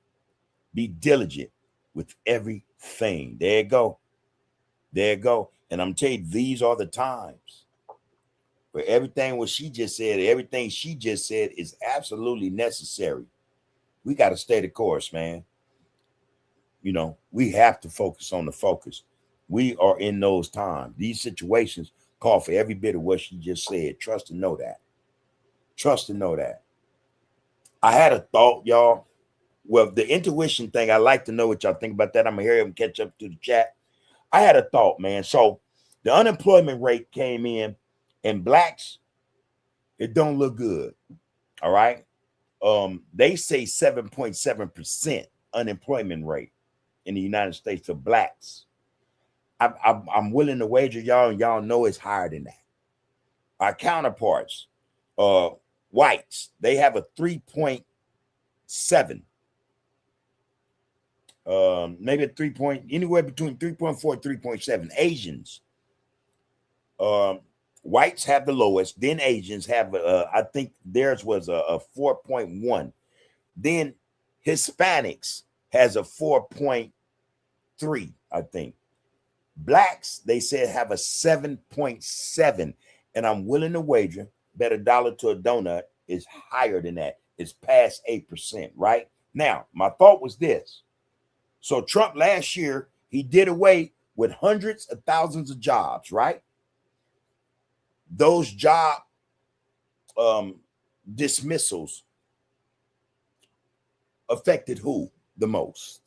Be diligent with everything. There you go. There you go. And I'm telling you, these are the times where everything she just said is absolutely necessary. We got to stay the course, man. You know, we have to focus on the focus. We are in those times. These situations call for every bit of what she just said. Trust and know that. Trust and know that. I had a thought, y'all. Well, the intuition thing, I like to know what y'all think about that. I'm going to hear him catch up to the chat. I had a thought, man. So the unemployment rate came in, and blacks, it don't look good. All right. They say 7.7% unemployment rate in the United States for blacks. I'm willing to wager y'all, and y'all know it's higher than that. Our counterparts, whites, they have a 3.7. Maybe a 3 point, anywhere between 3.4 and 3.7. Asians, whites have the lowest, then Asians have I think theirs was a 4.1. Then Hispanics has a 4.3, I think. Blacks, they said, have a 7.7, and I'm willing to wager bet $1 to a donut is higher than that. It's past 8%, right? Now, my thought was this. So Trump last year, he did away with hundreds of thousands of jobs, right? Those job dismissals affected who the most?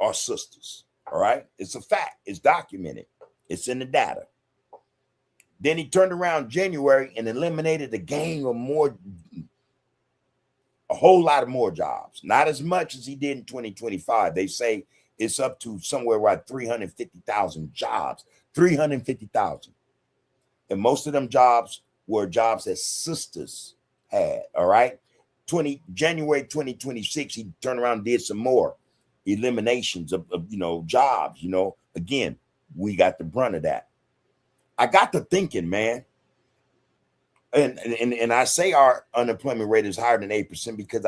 Our sisters, all right? It's a fact. It's documented. It's in the data. Then he turned around January and eliminated the gang of a whole lot of more jobs. Not as much as he did in 2025. They say it's up to somewhere around 350,000 jobs. 350,000. And most of them jobs were jobs that sisters had, all right? January 2026, he turned around and did some more eliminations of jobs, Again, we got the brunt of that. I got to thinking, man, and I say our unemployment rate is higher than 8% because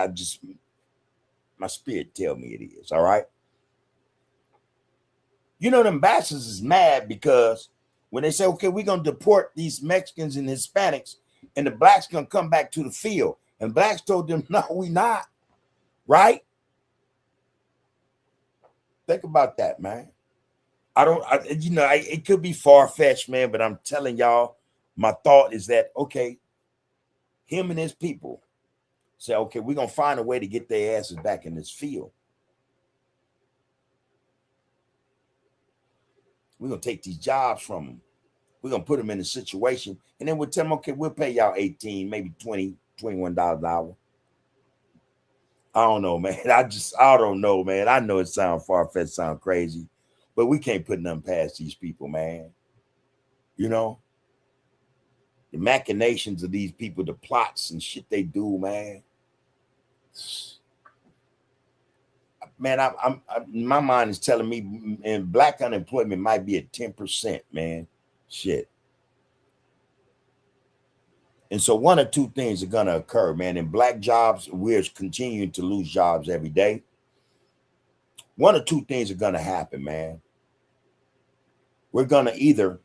my spirit tell me it is, all right? You know, them bastards is mad because when they say, okay, we're going to deport these Mexicans and Hispanics, and the blacks going to come back to the field. And blacks told them, no, we not, right? Think about that, man. It could be far-fetched, man, but I'm telling y'all, my thought is that, okay, him and his people say, okay, we're going to find a way to get their asses back in this field. We're going to take these jobs from them. We're going to put them in a situation, and then we'll tell them, okay, we'll pay y'all 18, maybe $20, $21 an hour. I don't know, man. I don't know, man. I know it sounds far-fetched, sound crazy, but we can't put nothing past these people, man. You know? The machinations of these people, the plots and shit they do, man. man, my mind is telling me, and black unemployment might be at 10%, man. Shit. And so one or two things are gonna occur, man. In black jobs, we're continuing to lose jobs every day. One or two things are gonna happen, man. We're gonna either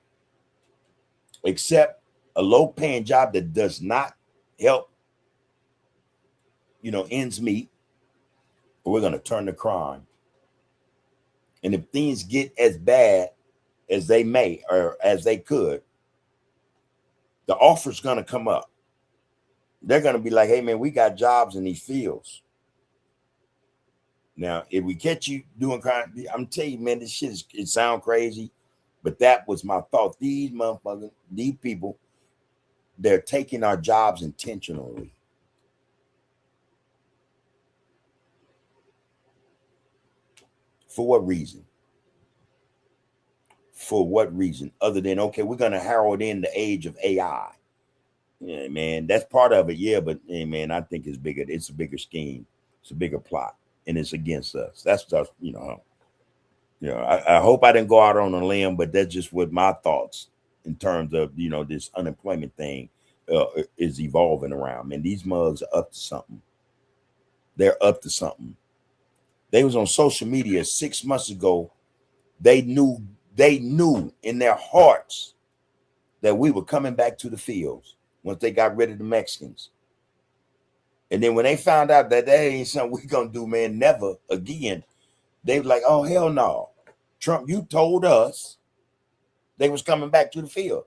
accept a low-paying job that does not help, ends meet, or we're gonna turn to crime. And if things get as bad as they may or as they could, the offer's gonna come up. They're gonna be like, hey man, we got jobs in these fields. Now, if we catch you doing crime, I'm telling you, man, this shit it sound crazy, but that was my thought. These motherfuckers, these people, they're taking our jobs intentionally. For what reason? For what reason? Other than, okay, we're gonna herald in the age of AI. Yeah, man, that's part of it. Yeah, but hey, man, I think it's bigger. It's a bigger scheme. It's a bigger plot, and it's against us. That's just, I hope I didn't go out on a limb, but that's just what my thoughts in terms of, this unemployment thing is evolving around. Man, these mugs are up to something. They're up to something. They was on social media 6 months ago. They knew in their hearts that we were coming back to the fields once they got rid of the Mexicans. And then when they found out that that ain't something we gonna do, man, never again, they were like, oh, hell no. Trump, you told us they was coming back to the field.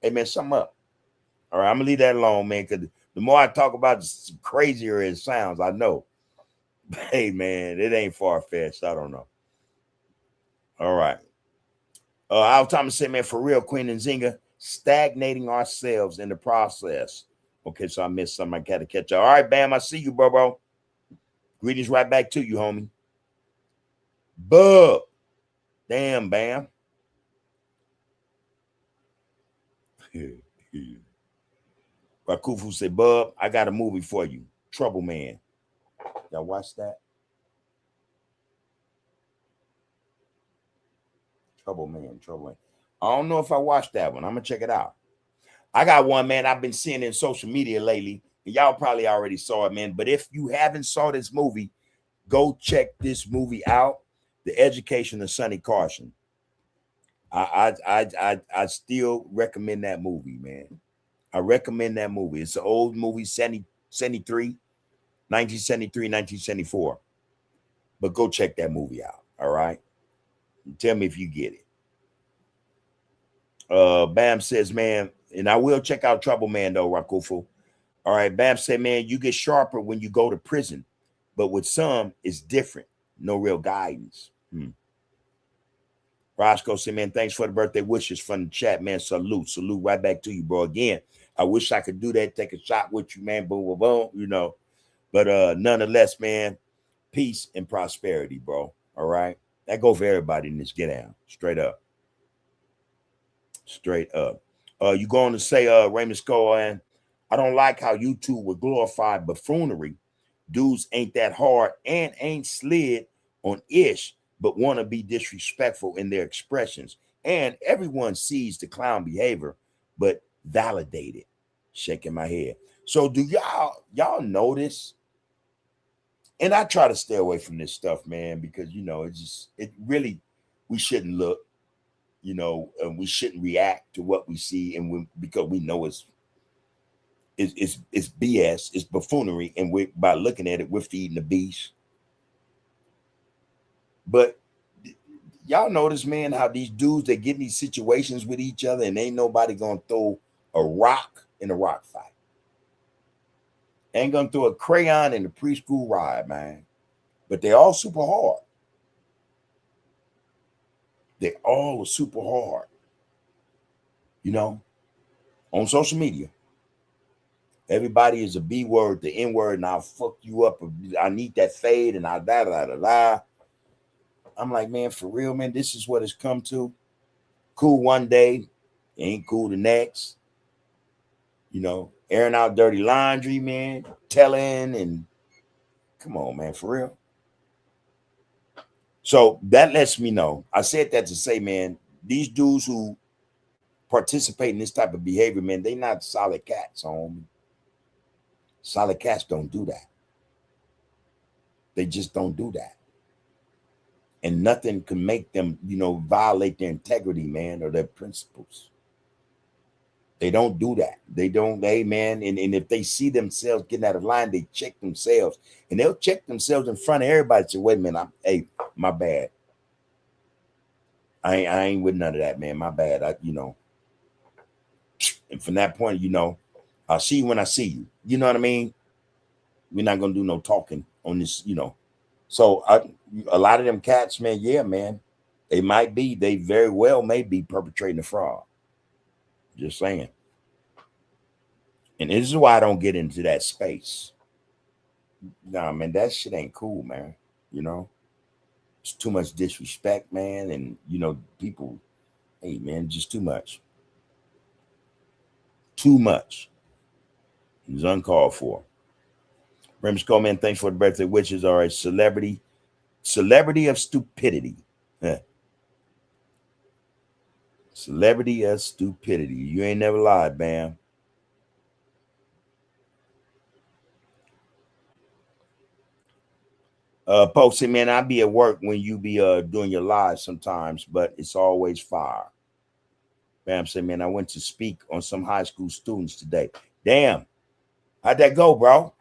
Hey, man, something up. All right, I'm gonna leave that alone, man, because the more I talk about it, the crazier it sounds, I know. But, hey, man, it ain't far-fetched. I don't know. All right. Al Thomas said, man, for real, Queen and Zinga, stagnating ourselves in the process. Okay, so I missed something. I got to catch up. All right, Bam, I see you, bro. Greetings right back to you, homie. Bub. Damn, Bam. Rakufu said, Bub, I got a movie for you. Trouble Man. Y'all watch that? Trouble Man. I don't know if I watched that one. I'm going to check it out. I got one, man, I've been seeing in social media lately. And y'all probably already saw it, man. But if you haven't saw this movie, go check this movie out. The Education of Sonny Carson. I still recommend that movie, man. I recommend that movie. It's an old movie, 1973, 1974. But go check that movie out, all right? Tell me if you get it. Bam says, man, and I will check out Trouble Man, though, Rakufu. All right, Bam said, man, you get sharper when you go to prison. But with some, it's different. No real guidance. Roscoe said, man, thanks for the birthday wishes from the chat, man. Salute right back to you, bro. Again, I wish I could do that, take a shot with you, man. Boom, boom, boom, But nonetheless, man, peace and prosperity, bro. All right. That go for everybody in this get down. Straight up. You going to say, Raymond Skull, and I don't like how YouTube would glorify buffoonery. Dudes ain't that hard and ain't slid on ish, but want to be disrespectful in their expressions. And everyone sees the clown behavior, but validate it. Shaking my head. So do y'all notice? And I try to stay away from this stuff, man, because it really, we shouldn't look, we shouldn't react to what we see, and because we know it's BS, it's buffoonery, and by looking at it, we're feeding the beast. But y'all notice, man, how these dudes, they get in these situations with each other and ain't nobody gonna throw a rock in a rock fight. Ain't gonna throw a crayon in the preschool ride, man. But they all super hard. They all are super hard. On social media. Everybody is a B word, the N word, and I'll fuck you up. I need that fade, and I da. I'm like, man, for real, man, this is what it's come to. Cool one day, ain't cool the next. Airing out dirty laundry, man, telling, and come on, man, for real. So that lets me know. I said that to say, man, these dudes who participate in this type of behavior, man, they not solid cats, homie. Solid cats don't do that. They just don't do that. And nothing can make them, violate their integrity, man, or their principles. They don't do that. They don't, hey, man. And if they see themselves getting out of line, they check themselves. And they'll check themselves in front of everybody. Say, wait a minute, hey, my bad. I ain't with none of that, man. My bad. And from that point, I'll see you when I see you. You know what I mean? We're not gonna do no talking on this. So a lot of them cats, man, yeah, man, they very well may be perpetrating a fraud. Just saying. And this is why I don't get into that space. Nah, man, that shit ain't cool, man. It's too much disrespect, man. And people, hey, man, just too much. Too much. It's uncalled for. Remus Coleman, thanks for the birthday wishes. Are a celebrity of stupidity. Celebrity of stupidity. You ain't never lied, Bam. Pope said, man, I be at work when you be doing your live sometimes, but it's always fire. Bam said, man, I went to speak on some high school students today. Damn. How'd that go, bro?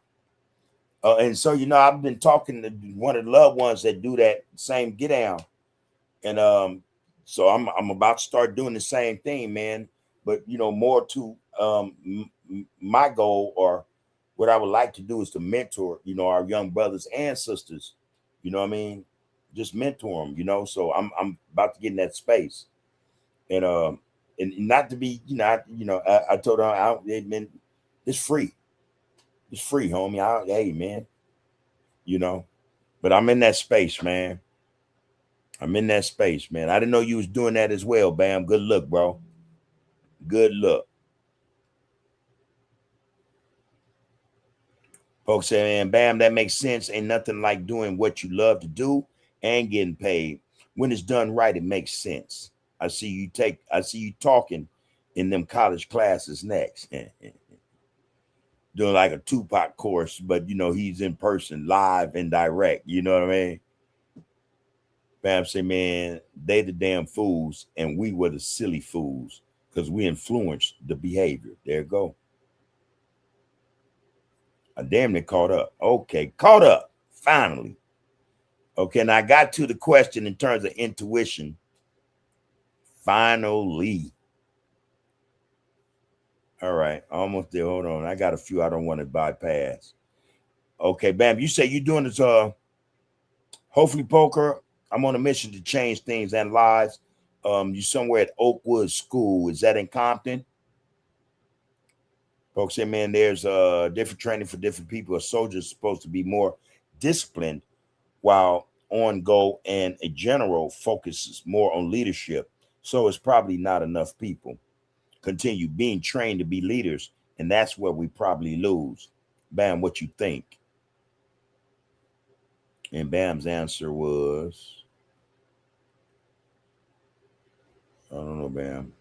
And so, I've been talking to one of the loved ones that do that same get down. And so I'm about to start doing the same thing, man. But, more to my goal, or what I would like to do, is to mentor, our young brothers and sisters. You know what I mean? Just mentor them, So I'm about to get in that space. And not to be, I told her, it's free. It's free, homie. Hey, man, but I'm in that space, man. I'm in that space, man. I didn't know you was doing that as well, Bam. Good luck, bro. Good luck. Folks say, man, Bam, that makes sense. Ain't nothing like doing what you love to do and getting paid. When it's done right, it makes sense. I see you talking in them college classes next. Doing like a Tupac course, but he's in person, live and direct. You know what I mean? Bam say, man, they the damn fools, and we were the silly fools because we influenced the behavior. There you go. I damn near caught up. Okay, caught up, finally. Okay, and I got to the question in terms of intuition. Finally. All right, almost there. Hold on. I got a few I don't want to bypass. Okay, Bam, you say you're doing this hopefully poker. I'm on a mission to change things and lives. You somewhere at Oakwood School. Is that in Compton? Folks say, man, there's different training for different people. A soldier's supposed to be more disciplined, while on go and a general focuses more on leadership. So it's probably not enough people continue being trained to be leaders, and that's where we probably lose. Bam, what you think? And Bam's answer was, I don't know, Bam.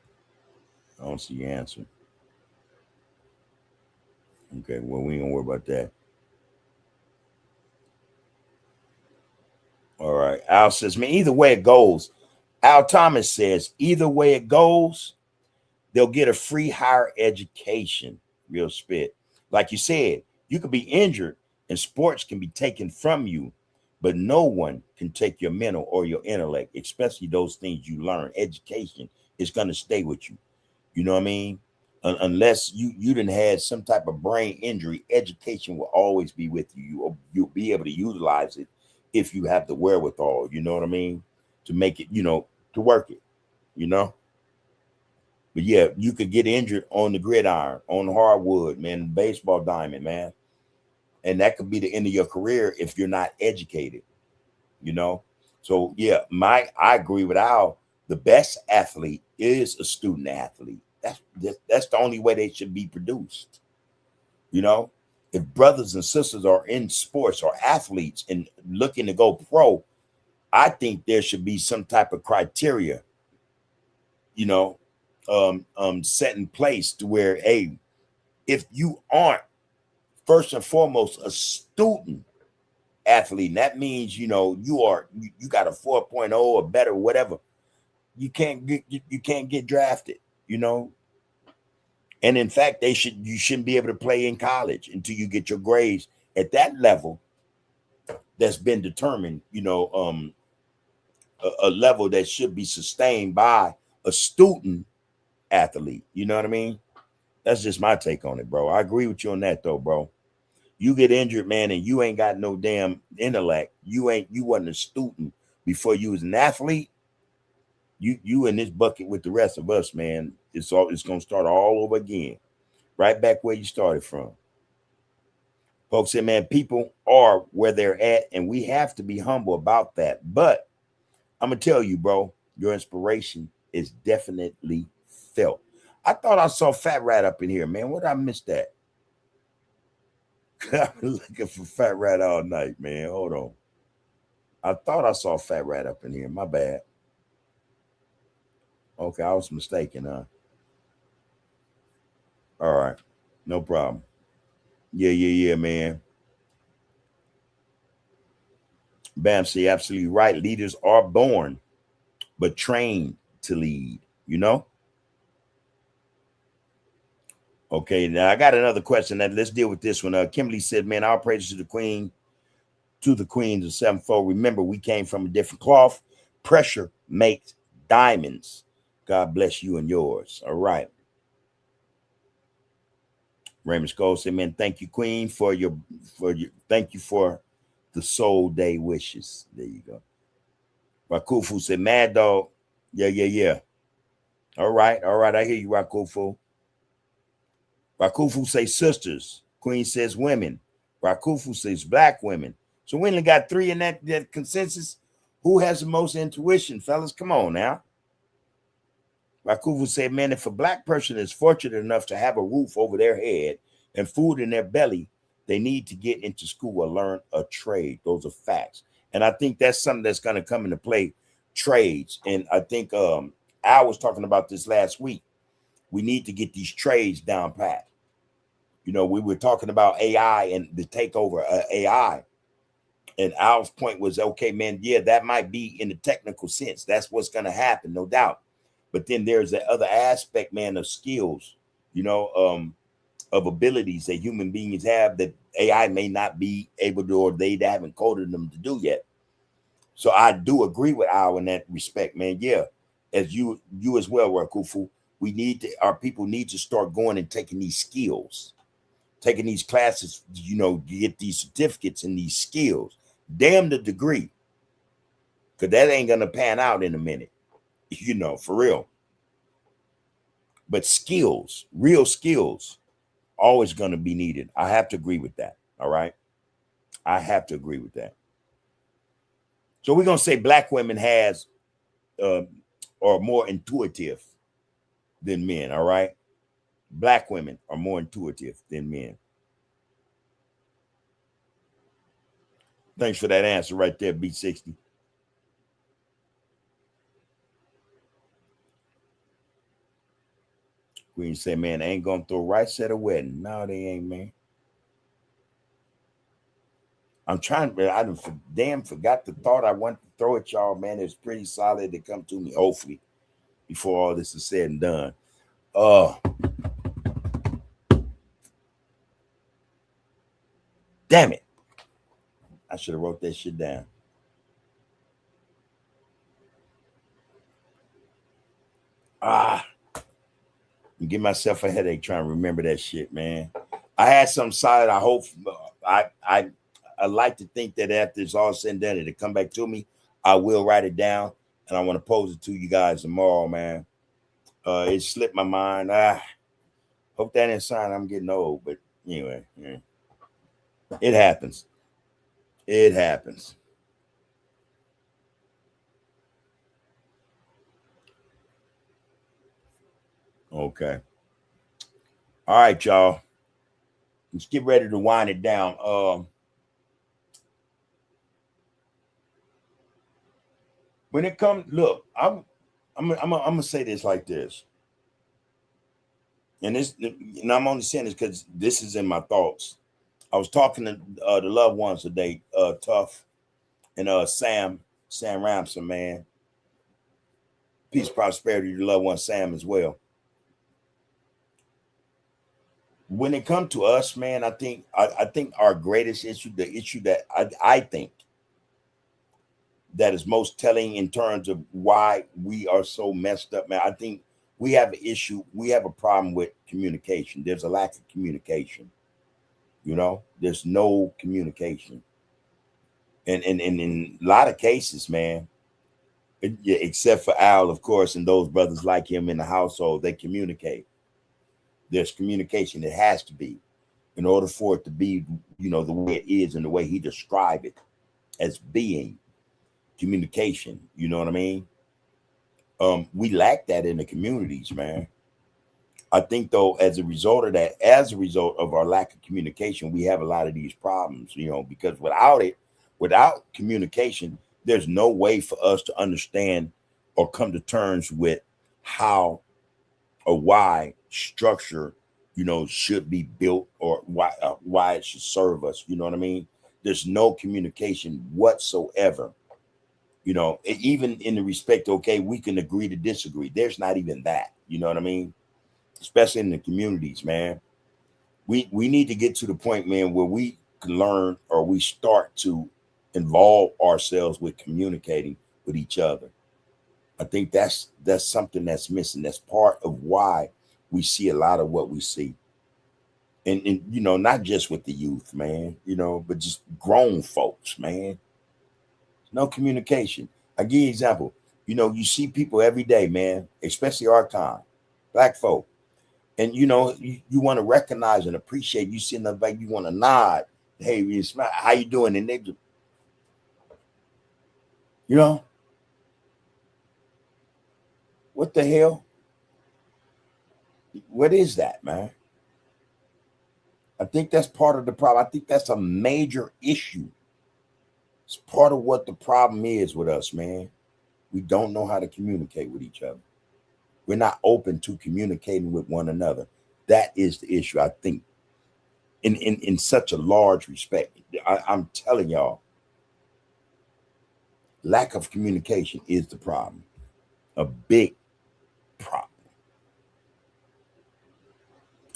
I don't see your answer. Okay, well, we ain't gonna worry about that. All right. Al says, man, either way it goes. Al Thomas says, either way it goes, they'll get a free higher education. Real spit. Like you said, you could be injured and sports can be taken from you, but no one can take your mental or your intellect, especially those things you learn. Education is going to stay with you. You know what I mean? Unless you didn't have some type of brain injury, education will always be with you. You'll be able to utilize it if you have the wherewithal. You know what I mean? To make it, to work it. You know. But yeah, you could get injured on the gridiron, on the hardwood, man, baseball diamond, man, and that could be the end of your career if you're not educated. You know. So yeah, I agree with Al. The best athlete is a student athlete. That's the only way they should be produced. You know, if brothers and sisters are in sports or athletes and looking to go pro, I think there should be some type of criteria, you know, set in place to where, hey, if you aren't first and foremost a student athlete, and that means you got a 4.0 or better, whatever, you can't get drafted, and in fact you shouldn't be able to play in college until you get your grades at that level that's been determined, a level that should be sustained by a student athlete. You know what I mean? That's just my take on it, bro. I agree with you on that though, bro. You get injured, man, and you ain't got no damn intellect. You wasn't a student before you was an athlete. You in this bucket with the rest of us, man. It's gonna start all over again. Right back where you started from. Folks say, man, people are where they're at, and we have to be humble about that. But I'm gonna tell you, bro, your inspiration is definitely felt. I thought I saw Fat Rat up in here, man. What did I miss that? I've been looking for Fat Rat all night, man. Hold on. I thought I saw Fat Rat up in here. My bad. Okay, I was mistaken, huh? All right. No problem. Yeah, man. Bamsey, absolutely right. Leaders are born, but trained to lead, Okay, now I got another question. Let's deal with this one. Kimberly said, man, our praises to the queen, to the queens of sevenfold. Remember, we came from a different cloth. Pressure makes diamonds. God bless you and yours. All right. Raymond Scholes said, man, thank you, Queen, for your thank you for the soul day wishes. There you go. Rakufu said, Mad Dog. Yeah. All right. I hear you, Rakufu. Rakufu says sisters. Queen says women. Rakufu says black women. So we only got 3 in that consensus. Who has the most intuition, fellas? Come on now. Rakufu said, man, if a black person is fortunate enough to have a roof over their head and food in their belly, they need to get into school or learn a trade. Those are facts. And I think that's something that's going to come into play, trades. And I think I was talking about this last week. We need to get these trades down pat. We were talking about AI and the takeover of AI. And Al's point was, okay, man, yeah, that might be in the technical sense. That's what's going to happen, no doubt. But then there's that other aspect, man, of skills, of abilities that human beings have that AI may not be able to, or they haven't coded them to do yet. So I do agree with Al in that respect, man. Yeah, as you as well, Rakufu, our people need to start going and taking these skills, taking these classes, get these certificates and these skills. Damn the degree, because that ain't gonna pan out in a minute, for real. But skills, real skills, always going to be needed. I have to agree with that. All right. I have to agree with that. So we're going to say black women are more intuitive than men. All right. Black women are more intuitive than men. Thanks for that answer right there, B60. Queen say, man, they ain't going to throw right set of wedding. No, they ain't, man. I'm trying, but I damn forgot the thought I wanted to throw at y'all, man. It's pretty solid to come to me, hopefully, before all this is said and done. Damn it. I should have wrote that shit down. Give myself a headache trying to remember that shit, man. I had some solid. I hope I like to think that after it's all said and done, it'll come back to me. I will write it down and I want to pose it to you guys tomorrow, man. It slipped my mind. Hope that ain't a sign I'm getting old, but anyway, yeah. It happens. It happens. Okay. All right, y'all. Let's get ready to wind it down. when it comes, look, I'm gonna say this like this, and I'm only saying this because this is in my thoughts. I was talking to the loved ones today, Tough and Sam Ramson, man. Peace, prosperity to the loved one Sam as well. When it comes to us, man, I think our greatest issue, the issue that I think that is most telling in terms of why we are so messed up, man. I think we have an issue. We have a problem with communication. There's a lack of communication. You know, there's no communication, and in a lot of cases, man, yeah, except for Al, of course, and those brothers like him in the household, they communicate. There's communication. It has to be in order for it to be, you know, the way it is and the way he described it as being communication. You know what I mean? We lack that in the communities, man. I think though, as a result of that, as a result of our lack of communication, we have a lot of these problems, you know, because without communication, there's no way for us to understand or come to terms with how or why structure, you know, should be built, or why it should serve us. You know what I mean? There's no communication whatsoever. You know, even in the respect, okay, we can agree to disagree. There's not even that. You know what I mean? Especially in the communities, man. We need to get to the point, man, where we can learn, or we start to involve ourselves with communicating with each other. I think that's something that's missing. That's part of why we see a lot of what we see. And you know, not just with the youth, man, you know, but just grown folks, man. No communication. I give you an example. You know, you see people every day, man, especially our time, black folk. And you know, you want to recognize and appreciate. You see them like you want to nod. Hey, you smile. How you doing? And they, you know, what the hell? What is that, man? I think that's part of the problem. I think that's a major issue. It's part of what the problem is with us, man. We don't know how to communicate with each other. We're not open to communicating with one another. That is the issue, I think, in such a large respect. I'm telling y'all, lack of communication is the problem, a big problem.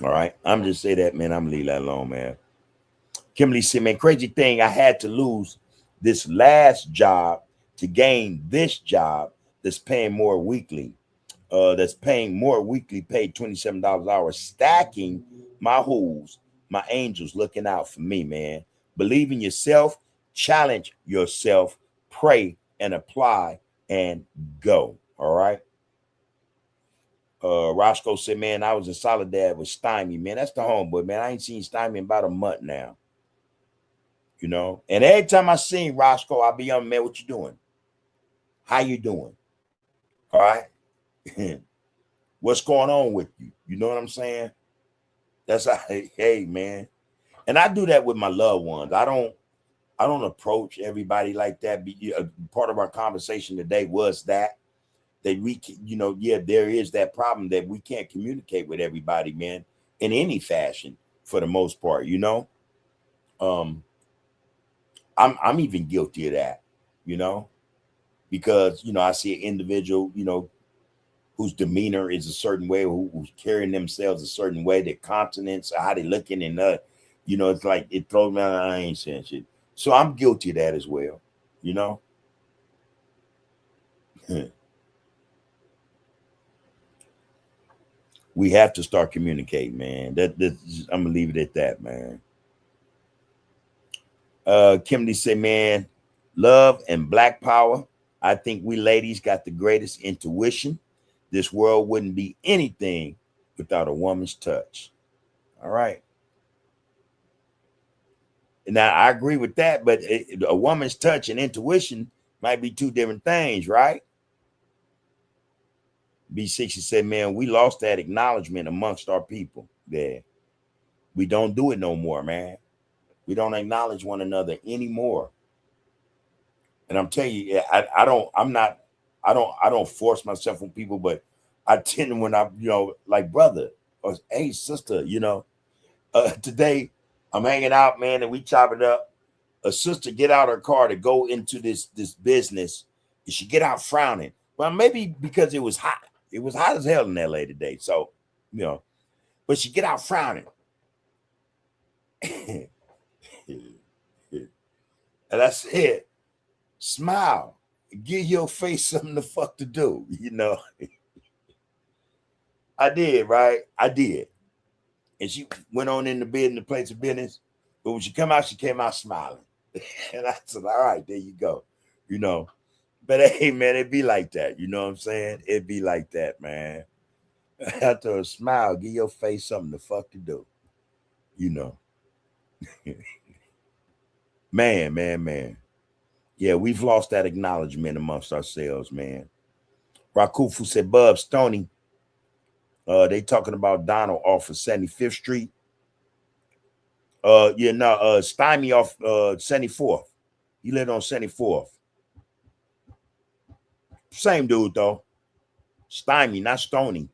All right. I'm just say that, man. I'm gonna leave that alone, man. Kimberly said, man, crazy thing, I had to lose this last job to gain this job that's paying more weekly. That's paying more weekly, paid $27 an hour, stacking my hooves, my angels looking out for me, man. Believe in yourself, challenge yourself, pray and apply and go. All right. Roscoe said, man, I was in Soledad with Stymie, man. That's the homeboy, man. I ain't seen Stymie in about a month now. You know, and every time I seen Roscoe, I'll be on, man, what you doing? How you doing? All right. What's going on with you? You know what I'm saying? That's how, hey, man. And I do that with my loved ones. I don't approach everybody like that. Part of our conversation today was that we can, you know, yeah, there is that problem that we can't communicate with everybody, man, in any fashion for the most part, you know. I'm even guilty of that, you know, because, you know, I see an individual, you know, whose demeanor is a certain way, who's carrying themselves a certain way, their countenance, how they looking, and you know, it's like it throws me out. I ain't saying shit. So I'm guilty of that as well, you know. We have to start communicating, man. I'm gonna leave it at that, man. Kimberly said, man, love and black power. I think we ladies got the greatest intuition. This world wouldn't be anything without a woman's touch. All right. Now I agree with that, but a woman's touch and intuition might be two different things, right? B60 said, man, we lost that acknowledgement amongst our people there. We don't do it no more, man. We don't acknowledge one another anymore. And I'm telling you, I'm not I don't force myself on people, but I tend to, when I, like brother or hey sister, today I'm hanging out, man, and we chop it up. A sister get out her car to go into this business, and she get out frowning. Well, maybe because it was hot. It was hot as hell in LA today. So, but she get out frowning. And I said, smile, give your face something the fuck to do, I did, right? I did. And she went on in the place of business. But when she came out smiling. And I said, all right, there you go. But hey, man, it'd be like that. You know what I'm saying? It'd be like that, man. After a smile, give your face something the fuck to do. Man. Yeah, we've lost that acknowledgement amongst ourselves, man. Rakufu said, Bub, Stony, they talking about Donald off of 75th Street. Stymie off 74th. He lived on 74th. Same dude, though. Stymie, not Stony.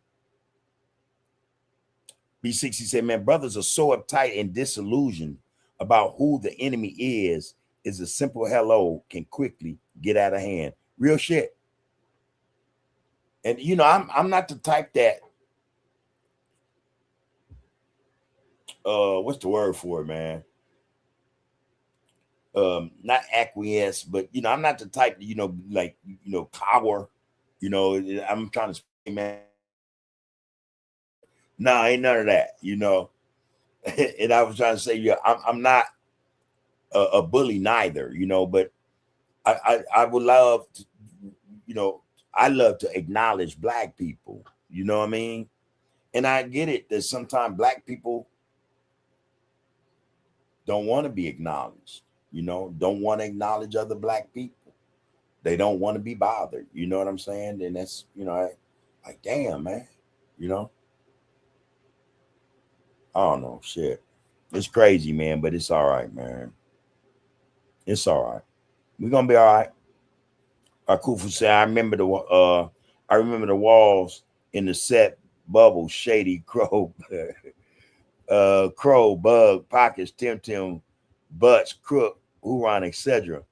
B60 said, man, brothers are so uptight and disillusioned about who the enemy is a simple hello can quickly get out of hand. Real shit. And I'm not the type that what's the word for it, man? Not acquiesce, but I'm not the type that, cower. I'm trying to say, man. Nah, ain't none of that, And I was trying to say, I'm not a bully neither, but I would love to, I love to acknowledge Black people, you know what I mean? And I get it that sometimes Black people don't want to be acknowledged, don't want to acknowledge other Black people. They don't want to be bothered, you know what I'm saying? And that's, like, damn, man, I don't know, shit. It's crazy, man, but it's all right, man. It's all right. We're gonna be all right. Akufu said, I remember the walls in the set bubble, shady, crow, crow, bug, pockets, Tim, butts, crook, Huron, etc.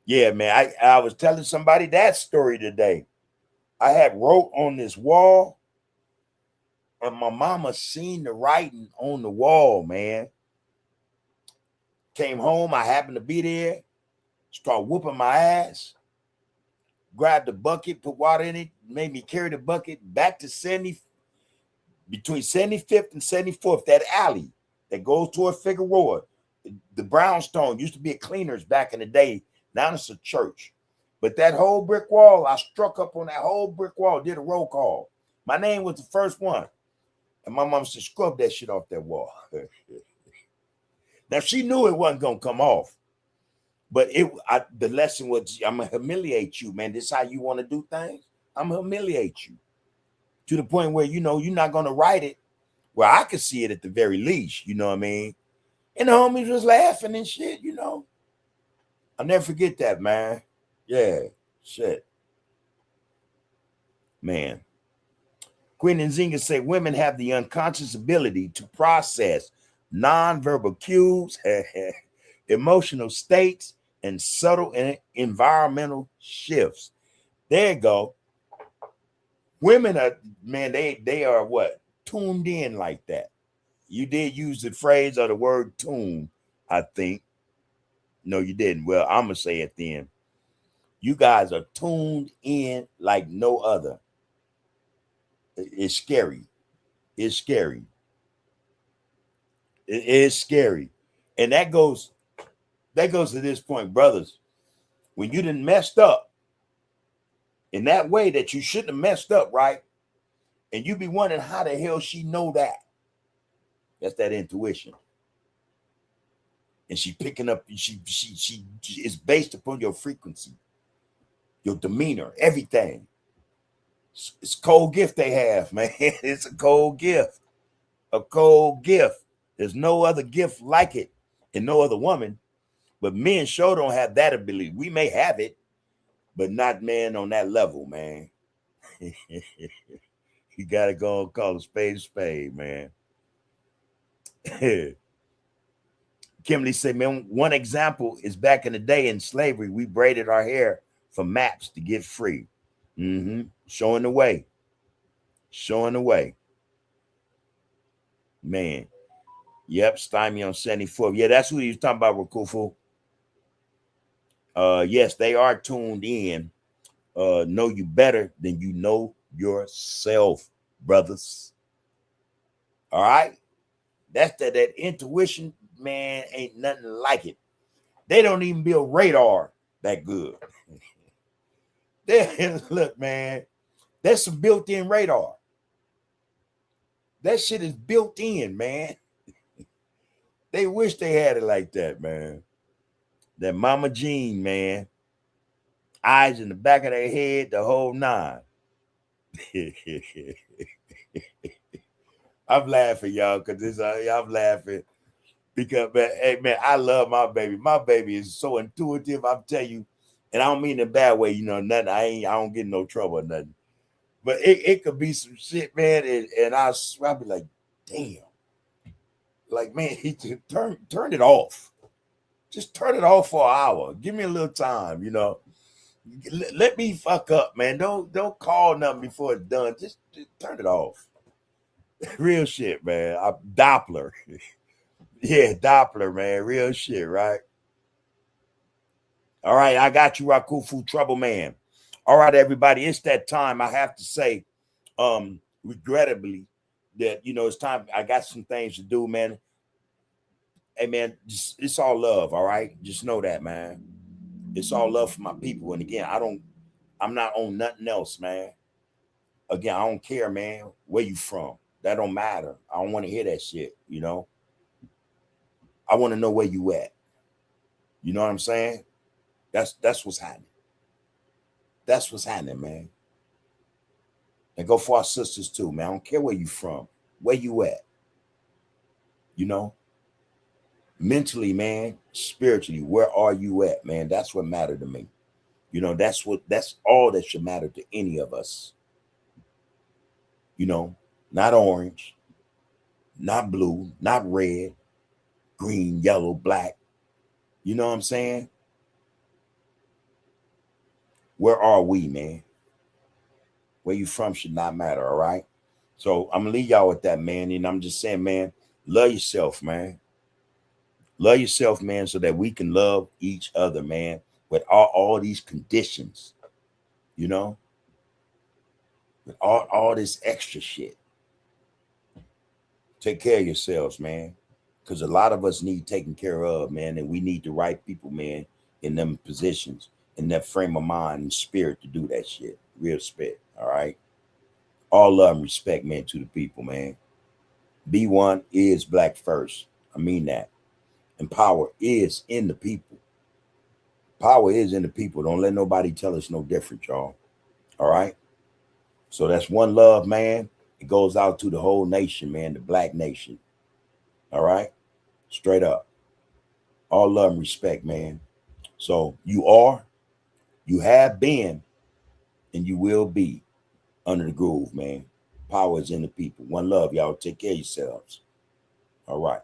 Yeah, man. I was telling somebody that story today. I had wrote on this wall, and my mama seen the writing on the wall, man. Came home, I happened to be there, start whooping my ass, grabbed the bucket, put water in it, made me carry the bucket back to between 75th and 74th, that alley that goes toward Figueroa. The brownstone used to be a cleaner's back in the day. Now it's a church. But that whole brick wall, I struck up on that whole brick wall, did a roll call. My name was the first one. And my mom said, scrub that shit off that wall. Now, she knew it wasn't going to come off. But the lesson was, I'm going to humiliate you, man. This is how you want to do things? I'm going to humiliate you. To the point where, you're not going to write it where I could see it at the very least, you know what I mean? And the homies was laughing and shit, I'll never forget that, man. Yeah, shit. Man. Quinn and Zinga say women have the unconscious ability to process nonverbal cues, emotional states, and subtle environmental shifts. There you go. Women are, man, they are what? Tuned in like that. You did use the phrase or the word tune, I think. No, you didn't. Well, I'm going to say it then. You guys are tuned in like no other. It's scary. It's scary. It is scary. And that goes to this point, brothers. When you done messed up in that way that you shouldn't have messed up, right? And you be wondering how the hell she know that. That's that intuition. And she picking up, she is based upon your frequency, your demeanor, everything. It's a cold gift they have, man. It's a cold gift. A cold gift. There's no other gift like it and no other woman. But men sure don't have that ability. We may have it, but not, man, on that level, man. You gotta go and call a spade, man. Kimberly said, man, one example is back in the day in slavery, we braided our hair for maps to get free. Showing the way. Showing the way. Man. Yep, Stymie on 74. Yeah, that's who he was talking about, Rakufu. Yes, they are tuned in. Know you better than you know yourself, brothers. All right? That's that intuition, man, ain't nothing like it. They don't even build radar that good. Look, man, that's some built-in radar. That shit is built in, man. They wish they had it like that, man. That Mama Jean, man. Eyes in the back of their head, the whole nine. I'm laughing, y'all, because I'm laughing because, man, hey, man, I love my baby. My baby is so intuitive, I'm telling you, and I don't mean in a bad way, you know, nothing. I don't get in no trouble or nothing. But it could be some shit, man, and I'll be like, damn. Like, man, he turn it off. Just turn it off for an hour. Give me a little time, you know. Let me fuck up, man. Don't call nothing before it's done. Just turn it off. Real shit, man. Doppler. Yeah, Doppler, man. Real shit, right? All right, I got you, Rakufu Trouble Man. All right, everybody, it's that time. I have to say, regrettably, that, you know, it's time. I got some things to do, man. Hey, man, it's all love, all right? Just know that, man. It's all love for my people. And again, I'm not on nothing else, man. Again, I don't care, man, where you from. That don't matter. I don't want to hear that shit, you know? I want to know where you at. You know what I'm saying? That's what's happening. That's what's happening, man. And go for our sisters too, man. I don't care where you from. Where you at? You know? Mentally, man, spiritually, where are you at, man? That's what mattered to me. You know, that's all that should matter to any of us. You know, not orange, not blue, not red, green, yellow, black. You know what I'm saying? Where are we, man? Where you from should not matter, all right? So I'm gonna leave y'all with that, man. And I'm just saying, man, love yourself, man. Love yourself, man, so that we can love each other, man, with all these conditions, you know, with all this extra shit. Take care of yourselves, man, because a lot of us need taken care of, man, and we need the right people, man, in them positions, in that frame of mind and spirit to do that shit. Real respect, all right? All love and respect, man, to the people, man. B1 is black first. I mean that. And power is in the people. Power is in the people. Don't let nobody tell us no different, y'all. All right? So that's one love, man. It goes out to the whole nation, man, the black nation. All right? Straight up. All love and respect, man. So you have been, and you will be under the groove, man. Power is in the people. One love, y'all. Take care of yourselves. All right.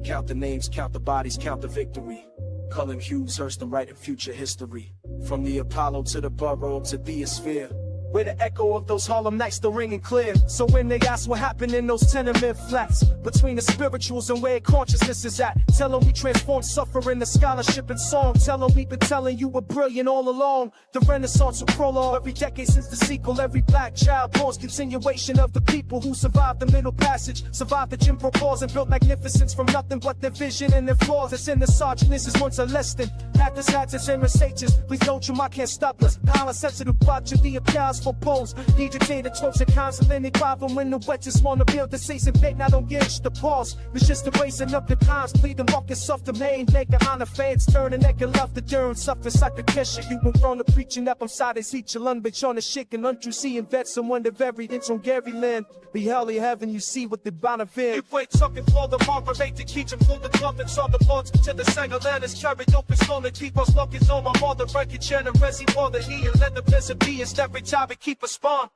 Count the names, count the bodies, count the victory. Cullen Hughes, Hurst, and writing future history. From the Apollo to the borough to the sphere. Where the echo of those Harlem nights still ringing clear. So when they ask what happened in those tenement flats, between the spirituals and where consciousness is at, tell them we transformed suffering to scholarship and song. Tell them we've been telling you we're brilliant all along. The Renaissance will prologue every decade since the sequel. Every black child born's continuation of the people who survived the Middle Passage, survived the Jim Crow laws, and built magnificence from nothing but their vision and their flaws. That's in the sergeant. This is once a less than. At this hat, it's in Mercedes. Please don't you, I can't stop us. Power sensitive, watch you, the applause. cause for bones. Need your data, tropes and constantly problem when the wet just wanna build the season bait. Now don't get the pause. It's just erasing up the times, plead the markets off the main. Make a honor fans turn and they can love the durn suffer like a kesha. You were from the preaching up on side is each alone, bitch on the shit and untrucy and vet someone the very inch on Gary Land. Be hell in heaven, you see what the bound of it. If wait something for the mark, rate to keep him full the club and saw the bonds to the single land is carried open stone to keep us looking on my mother, break it, and resi for the he and let the peasant be is every time we keep a spawn.